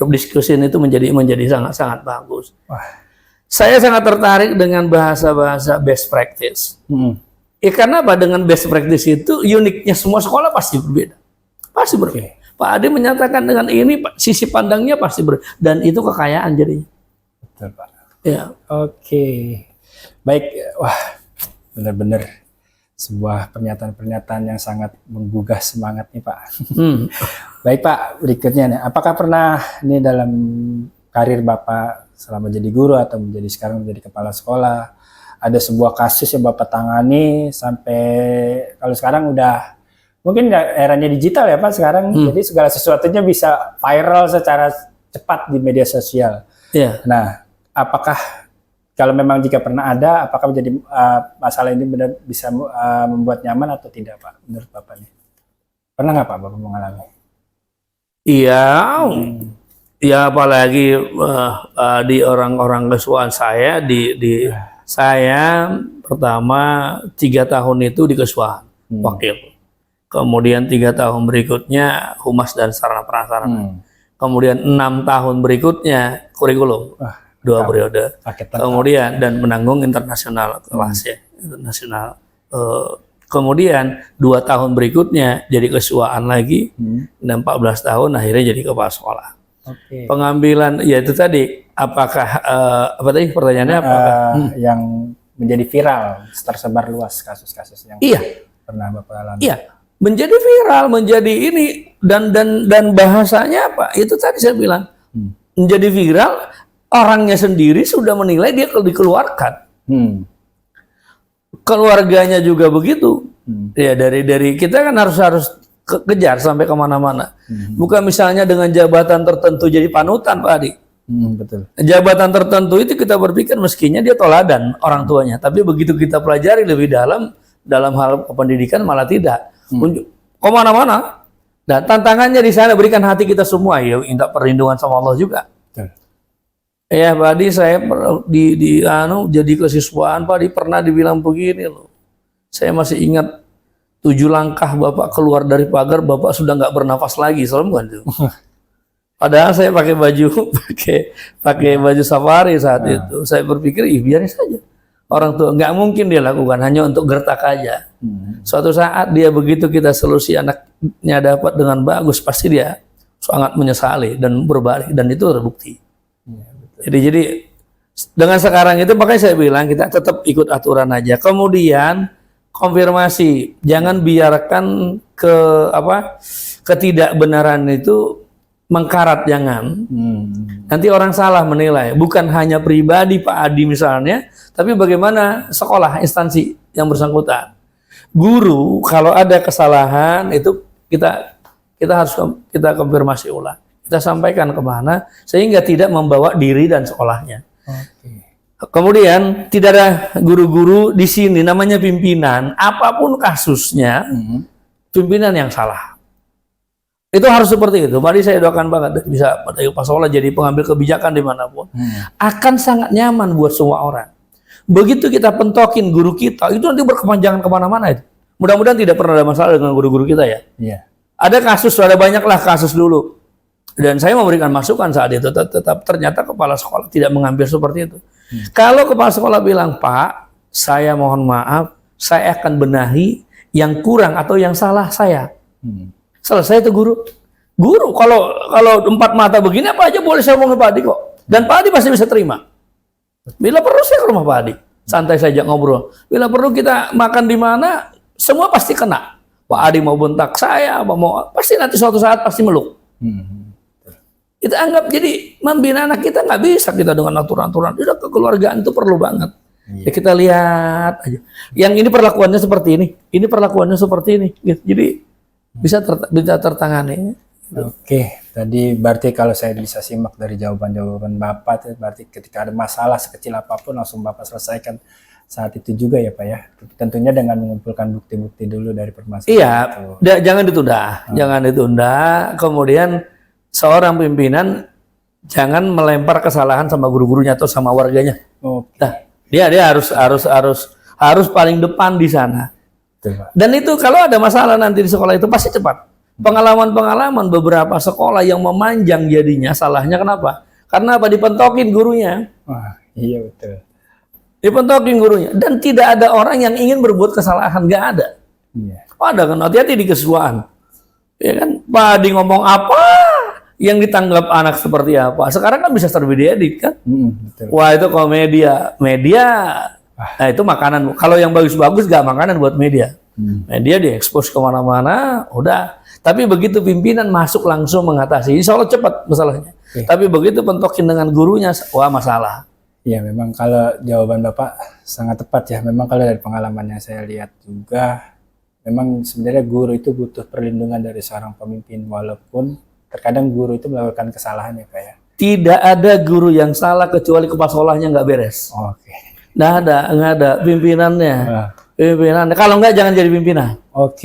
diskusi itu menjadi sangat bagus. Saya sangat tertarik dengan bahasa best practice. Karena apa? Dengan best practice itu uniknya semua sekolah pasti berbeda. Pasti berbeda. Pak Adi menyatakan dengan ini sisi pandangnya pasti berbeda. Dan itu kekayaan jadinya. Betul, Pak. Ya. Oke. Baik. Wah, benar-benar sebuah pernyataan-pernyataan yang sangat menggugah semangat nih, Pak. Baik, Pak, berikutnya nih, apakah pernah ini dalam karir Bapak selama jadi guru atau sekarang menjadi kepala sekolah, ada sebuah kasus yang Bapak tangani sampai kalau sekarang udah mungkin eranya digital ya, Pak, sekarang, jadi segala sesuatunya bisa viral secara cepat di media sosial. Nah, apakah kalau memang jika pernah ada, apakah menjadi masalah ini benar bisa membuat nyaman atau tidak, Pak? Menurut Bapak nih, pernah nggak Pak Bapak mengalami? Iya, ya apalagi di orang-orang kesuaan saya, saya pertama 3 tahun itu di kesuaan wakil, kemudian 3 tahun berikutnya humas dan sarana prasarana, kemudian 6 tahun berikutnya kurikulum. 2 periode, kemudian dan menanggung internasional kelas ya, internasional. Kemudian 2 tahun berikutnya jadi kesuaan lagi, dan 14 tahun akhirnya jadi kepala sekolah. Pengambilan, ya itu tadi, apakah apa tadi pertanyaannya? Apakah yang menjadi viral, tersebar luas kasus-kasus yang pernah Bapak alami? Iya, menjadi viral, menjadi ini dan bahasanya apa? Itu tadi saya bilang menjadi viral. Orangnya sendiri sudah menilai dia kalau dikeluarkan. Keluarganya juga begitu. Ya dari kita kan harus kejar sampai kemana-mana. Bukan misalnya dengan jabatan tertentu jadi panutan, Pak Adi. Betul. Jabatan tertentu itu kita berpikir meskinya dia toladan orang tuanya. Tapi begitu kita pelajari lebih dalam hal pendidikan malah tidak. Kemana-mana. Dan tantangannya di sana berikan hati kita semua ya, minta perlindungan sama Allah juga. Betul. Ya Pak Adi, saya jadi kesiswaan Pak Adi pernah dibilang begini loh. Saya masih ingat 7 langkah Bapak keluar dari pagar, Bapak sudah nggak bernafas lagi, serem kan itu? Padahal saya pakai baju safari saat itu. Saya berpikir, biarin saja. Orang tua nggak mungkin dia lakukan hanya untuk gertak aja. Suatu saat dia begitu kita solusi anaknya dapat dengan bagus, pasti dia sangat menyesali dan berbalik, dan itu terbukti. Jadi dengan sekarang itu makanya saya bilang kita tetap ikut aturan aja. Kemudian konfirmasi, jangan biarkan ketidakbenaran itu mengkarat, jangan. Nanti orang salah menilai, bukan hanya pribadi Pak Adi misalnya, tapi bagaimana sekolah, instansi yang bersangkutan. Guru kalau ada kesalahan itu kita harus kita konfirmasi ulang. Kita sampaikan kemana sehingga tidak membawa diri dan sekolahnya. Kemudian tidak ada guru-guru di sini namanya pimpinan, apapun kasusnya, pimpinan yang salah. Itu harus seperti itu. Mari saya doakan banget bisa Pak Solah jadi pengambil kebijakan dimanapun. Akan sangat nyaman buat semua orang. Begitu kita pentokin guru kita, itu nanti berkepanjangan kemana-mana itu. Mudah-mudahan tidak pernah ada masalah dengan guru-guru kita ya. Ada kasus, ada banyaklah kasus dulu. Dan saya memberikan masukan saat itu, tetap ternyata kepala sekolah tidak mengambil seperti itu. Kalau kepala sekolah bilang, Pak, saya mohon maaf, saya akan benahi yang kurang atau yang salah saya. Selesai itu guru. Guru, kalau 4 mata begini apa aja boleh saya ngomong ke Pak Adi kok. Dan Pak Adi pasti bisa terima. Bila perlu saya ke rumah Pak Adi, santai saja ngobrol. Bila perlu kita makan di mana, semua pasti kena. Pak Adi mau bentak saya, pasti nanti suatu saat pasti meluk. Kita anggap jadi membina anak kita nggak bisa kita dengan aturan-aturan. Udah kekeluargaan itu perlu banget. Ya kita lihat aja. Yang ini perlakuannya seperti ini perlakuannya seperti ini. Gitu. Jadi bisa tertangani. Oke, tadi berarti kalau saya bisa simak dari jawaban-jawaban Bapak, berarti ketika ada masalah sekecil apapun langsung Bapak selesaikan saat itu juga ya Pak ya. Tentunya dengan mengumpulkan bukti-bukti dulu dari permasalahan. Iya, jangan ditunda. Kemudian seorang pimpinan jangan melempar kesalahan sama guru-gurunya atau sama warganya. Nah, dia harus paling depan di sana. Betul, Pak. Dan itu kalau ada masalah nanti di sekolah itu pasti cepat. Pengalaman beberapa sekolah yang memanjang jadinya salahnya kenapa? Karena apa? Dipentokin gurunya. Wah, iya betul. Dipentokin gurunya. Dan tidak ada orang yang ingin berbuat kesalahan, nggak ada. Ada kan, hati-hati di kesuaan. Ya kan, Pak Adi ngomong apa, yang ditanggap anak seperti apa. Sekarang kan bisa diedit kan. Betul. Wah itu kalau media, nah itu makanan. Kalau yang bagus-bagus gak makanan buat media. Media diekspos kemana-mana, udah. Tapi begitu pimpinan masuk langsung mengatasi, insya Allah cepat masalahnya. Tapi begitu pentokin dengan gurunya, wah masalah. Ya memang kalau jawaban Bapak sangat tepat ya. Memang kalau dari pengalaman yang saya lihat juga, memang sebenarnya guru itu butuh perlindungan dari seorang pemimpin, walaupun terkadang guru itu melakukan kesalahan ya Pak ya. Tidak ada guru yang salah kecuali kepala sekolahnya nggak beres. Nggak ada pimpinannya. Pimpinannya. Kalau nggak jangan jadi pimpinan.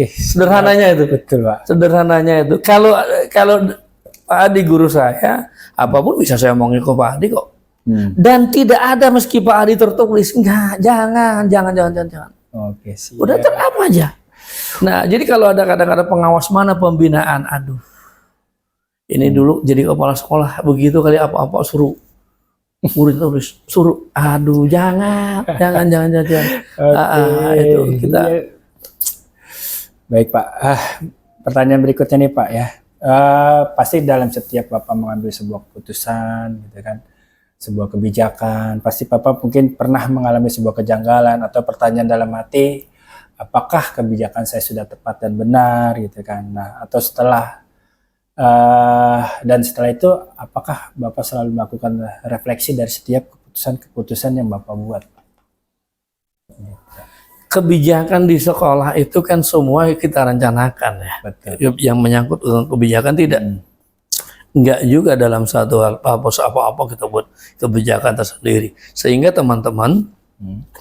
Sederhananya itu. Betul Pak. Sederhananya itu. Kalau Pak Adi guru saya, apapun bisa saya omongin ke Pak Adi kok. Dan tidak ada meski Pak Adi tertulis, enggak, jangan. Siap. Udah apa aja. Nah, jadi kalau ada kadang-kadang pengawas mana pembinaan, aduh. Ini dulu jadi kepala sekolah begitu kali apa-apa suruh murid tulis, suruh, aduh jangan. Itu kita. Baik Pak. Pertanyaan berikutnya nih Pak ya. Pasti dalam setiap Bapak mengambil sebuah keputusan, gitu kan, sebuah kebijakan, pasti Bapak mungkin pernah mengalami sebuah kejanggalan atau pertanyaan dalam hati, apakah kebijakan saya sudah tepat dan benar, gitu kan. Nah, atau setelah itu apakah Bapak selalu melakukan refleksi dari setiap keputusan yang Bapak buat? Kebijakan di sekolah itu kan semua kita rencanakan ya. Betul. Yang menyangkut dengan kebijakan tidak. Enggak juga dalam satu hal apa-apa kita buat kebijakan tersendiri. Sehingga teman-teman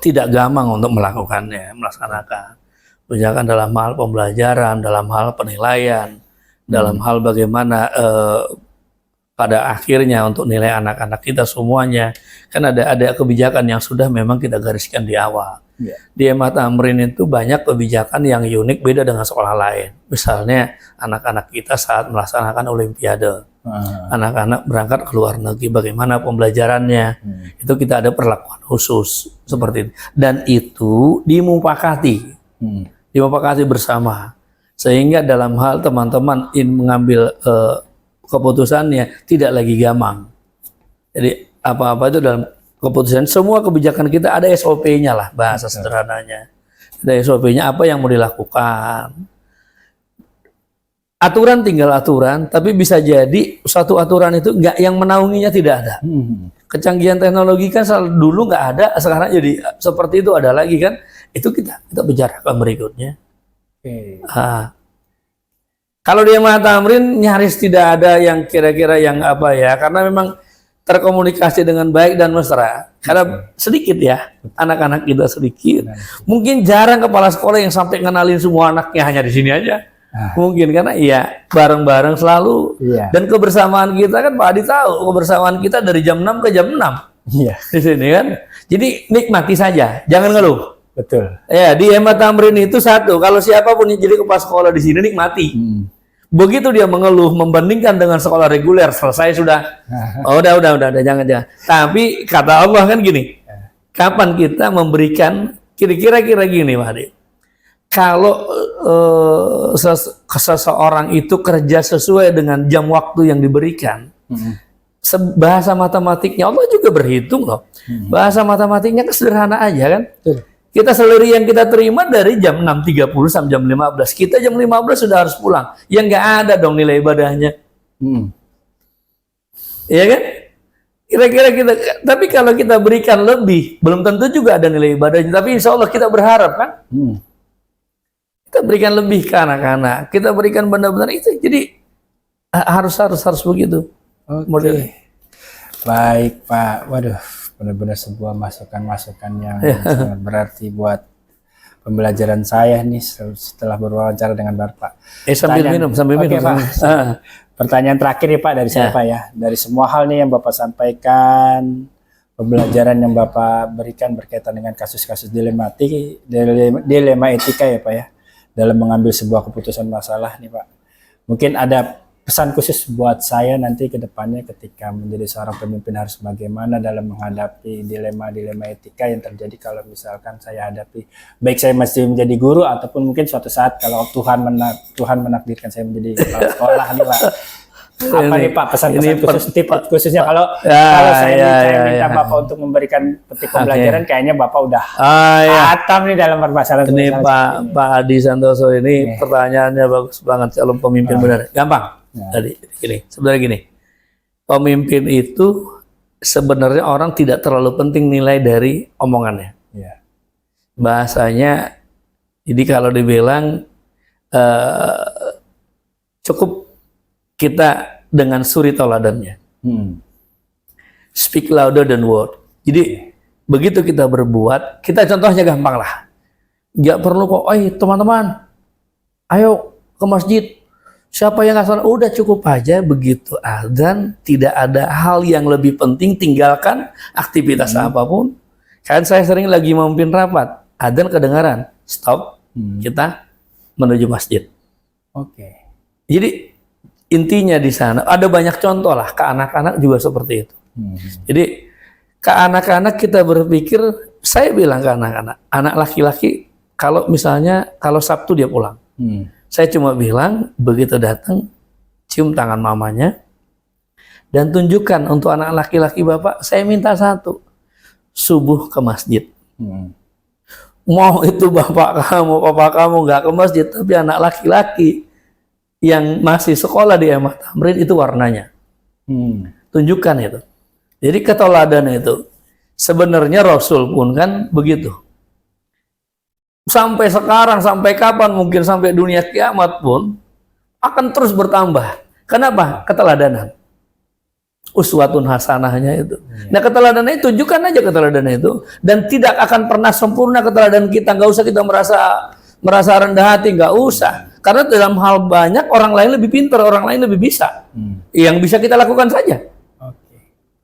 tidak gampang untuk melakukannya, melaksanakan. Kebijakan dalam hal pembelajaran, dalam hal penilaian, dalam hal bagaimana pada akhirnya untuk nilai anak-anak kita semuanya, kan ada kebijakan yang sudah memang kita gariskan di awal. Di MA Tamrin itu banyak kebijakan yang unik beda dengan sekolah lain. Misalnya anak-anak kita saat melaksanakan olimpiade, anak-anak berangkat ke luar negeri, bagaimana pembelajarannya, itu kita ada perlakuan khusus seperti itu. Dan itu dimupakati bersama, sehingga dalam hal teman-teman ingin mengambil keputusannya tidak lagi gampang. Jadi apa-apa itu dalam keputusan, semua kebijakan kita ada SOP-nya lah, bahasa sederhananya. Ada SOP-nya apa yang mau dilakukan. Aturan tinggal aturan, tapi bisa jadi satu aturan itu nggak, yang menaunginya tidak ada. Kecanggihan teknologi kan dulu nggak ada, sekarang jadi seperti itu ada lagi kan. Itu kita bicarakan berikutnya. Kalau di MA Tamrin nyaris tidak ada yang kira-kira yang apa ya, karena memang terkomunikasi dengan baik dan mesra. Karena sedikit ya, anak-anak kita sedikit. Mungkin jarang kepala sekolah yang sampai kenalin semua anaknya hanya di sini aja. Mungkin karena iya bareng-bareng selalu. Dan kebersamaan kita kan Pak Adi tahu, kebersamaan kita dari jam 6 ke jam 6. Di sini kan. Jadi nikmati saja, jangan ngeluh. Betul. Ya, di MA Tamrin itu satu, kalau siapapun yang jadi kepala sekolah di sini nikmati. Begitu dia mengeluh membandingkan dengan sekolah reguler, selesai sudah. Udah, jangan. Tapi kata Allah kan gini, kapan kita memberikan, kira-kira gini Pak Adi, kalau seseorang itu kerja sesuai dengan jam waktu yang diberikan, bahasa matematiknya Allah juga berhitung loh. Bahasa matematiknya sederhana aja kan. Kita salary yang kita terima dari jam 6.30 sampai jam 15. Kita jam 15 sudah harus pulang. Yang nggak ada dong nilai ibadahnya. Iya kan? Kira-kira kita, tapi kalau kita berikan lebih, belum tentu juga ada nilai ibadahnya. Tapi insya Allah kita berharap kan? Kita berikan lebih ke anak-anak. Kita berikan benar-benar itu. Jadi harus begitu. Baik Pak. Waduh. Benar-benar sebuah masukan-masukan yang sangat berarti buat pembelajaran saya nih setelah berwawancara dengan Bapak. Sambil minum. Pak. Pertanyaan terakhir nih Pak dari saya Pak ya. Dari semua hal nih yang Bapak sampaikan, pembelajaran yang Bapak berikan berkaitan dengan kasus-kasus dilema etika ya Pak ya, dalam mengambil sebuah keputusan masalah nih Pak. Mungkin ada pesan khusus buat saya nanti ke depannya ketika menjadi seorang pemimpin harus bagaimana dalam menghadapi dilema-dilema etika yang terjadi kalau misalkan saya hadapi, baik saya masih menjadi guru ataupun mungkin suatu saat kalau Tuhan menakdirkan saya menjadi kepala sekolah nih Pak. Apa nih Pak pesan-pesan khusus, tip khususnya kalau saya minta Bapak untuk memberikan petik pembelajaran, kayaknya Bapak udah hatam nih dalam permasalahan ini Pak Adi Santoso ini pertanyaannya bagus banget, calon pemimpin benar gampang. Tadi sebenarnya gini, pemimpin itu sebenarnya orang tidak terlalu penting nilai dari omongannya. Bahasanya, jadi kalau dibilang cukup kita dengan suri toladannya. Speak louder than word. Jadi begitu kita berbuat, kita contohnya gampang lah. Nggak perlu kok, teman-teman, ayo ke masjid. Siapa yang nggak, udah cukup aja begitu adzan, tidak ada hal yang lebih penting, tinggalkan aktivitas apapun. Kan saya sering lagi memimpin rapat, adzan kedengaran, stop, kita menuju masjid. Jadi intinya di sana ada banyak contoh lah, ke anak-anak juga seperti itu. Jadi ke anak-anak kita berpikir, saya bilang ke anak-anak, anak laki-laki kalau misalnya kalau Sabtu dia pulang. Saya cuma bilang, begitu datang, cium tangan mamanya, dan tunjukkan untuk anak laki-laki Bapak, saya minta satu, subuh ke masjid. Mau itu bapak kamu nggak ke masjid, tapi anak laki-laki yang masih sekolah di MA Tamrin itu warnanya. Tunjukkan itu. Jadi keteladanan itu, sebenarnya Rasul pun kan begitu. Sampai sekarang, sampai kapan, mungkin sampai dunia kiamat pun akan terus bertambah. Kenapa? Keteladanan. Uswatun hasanahnya itu. Nah keteladanan itu, tunjukkan aja keteladanan itu. Dan tidak akan pernah sempurna keteladanan kita. Nggak usah kita merasa rendah hati, nggak usah. Karena dalam hal banyak orang lain lebih pintar, orang lain lebih bisa. Yang bisa kita lakukan saja. Oke.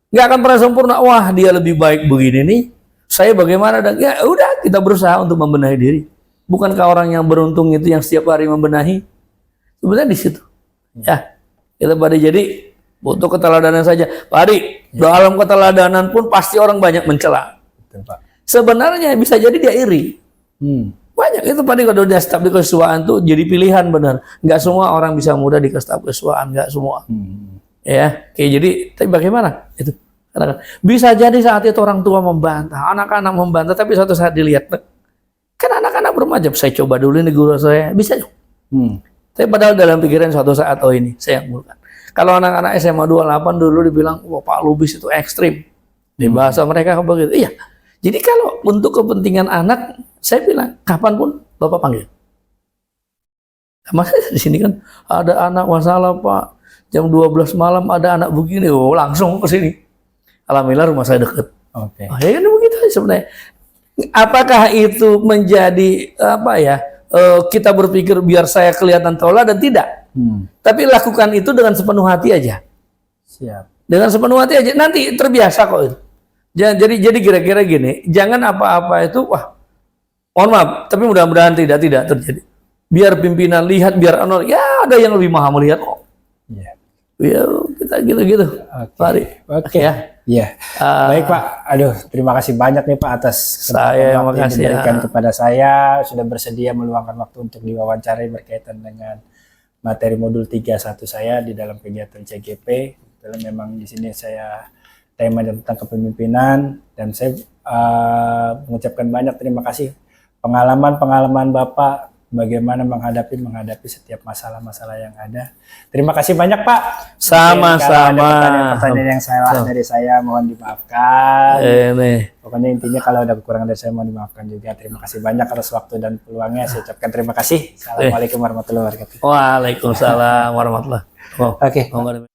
Nggak akan pernah sempurna. Wah, dia lebih baik begini nih. Saya bagaimana? Dan ya udah, kita berusaha untuk membenahi diri. Bukankah orang yang beruntung itu yang setiap hari membenahi? Sebenarnya di situ. Ya, kita pada jadi butuh keteladanan saja. Pak Adi, dalam keteladanan pun pasti orang banyak mencela. Betul, Pak. Sebenarnya bisa jadi dia iri. Banyak itu Pak Adi, kalau dia staf di kesuaan tuh jadi pilihan benar. Nggak semua orang bisa mudah di staf kesuaan, nggak semua. Ya, kayak jadi. Tapi bagaimana? Itu bisa jadi saat itu orang tua membantah, anak-anak membantah, tapi suatu saat dilihat, kan anak-anak bermacam. Saya coba dulu ini guru saya, bisa. Tapi padahal dalam pikiran suatu saat, oh ini saya yang bukan. Kalau anak-anak SMA 28 dulu dibilang, wah Pak Lubis itu ekstrim. Di bahasa mereka begitu. Iya. Jadi kalau untuk kepentingan anak, saya bilang, kapanpun Bapak panggil. Masa di sini kan ada anak masalah Pak, jam 12 malam ada anak begini, oh langsung ke sini. Alhamdulillah rumah saya dekat. Oke. Oh, ya kan begitu sebenarnya. Apakah itu menjadi apa ya? Kita berpikir biar saya kelihatan teladan, tidak. Tapi lakukan itu dengan sepenuh hati aja. Siap. Dengan sepenuh hati aja, nanti terbiasa kok itu. Jadi kira-kira gini, jangan apa-apa itu, wah, mohon maaf, tapi mudah-mudahan tidak terjadi. Biar pimpinan lihat, biar ya ada yang lebih maha melihat kok. Iya. Ya kita gitu-gitu. Mari. Oke. Ya. Iya. Baik Pak. Aduh, terima kasih banyak nih Pak atas Saya yang waktu yang makasih diberikan kepada saya, sudah bersedia meluangkan waktu untuk diwawancarai berkaitan dengan materi modul 31 saya di dalam kegiatan CGP. Dalam memang di sini saya tema tentang kepemimpinan, dan saya mengucapkan banyak terima kasih pengalaman Bapak bagaimana menghadapi setiap masalah-masalah yang ada. Terima kasih banyak Pak. Sama-sama. Pertanyaan yang salah dari saya mohon dimaafkan. Pokoknya intinya kalau ada kekurangan dari saya mohon dimaafkan juga. Terima kasih banyak atas waktu dan peluangnya. Saya ucapkan terima kasih. Assalamualaikum warahmatullahi wabarakatuh. Waalaikumsalam warahmatullahi wabarakatuh. Oke.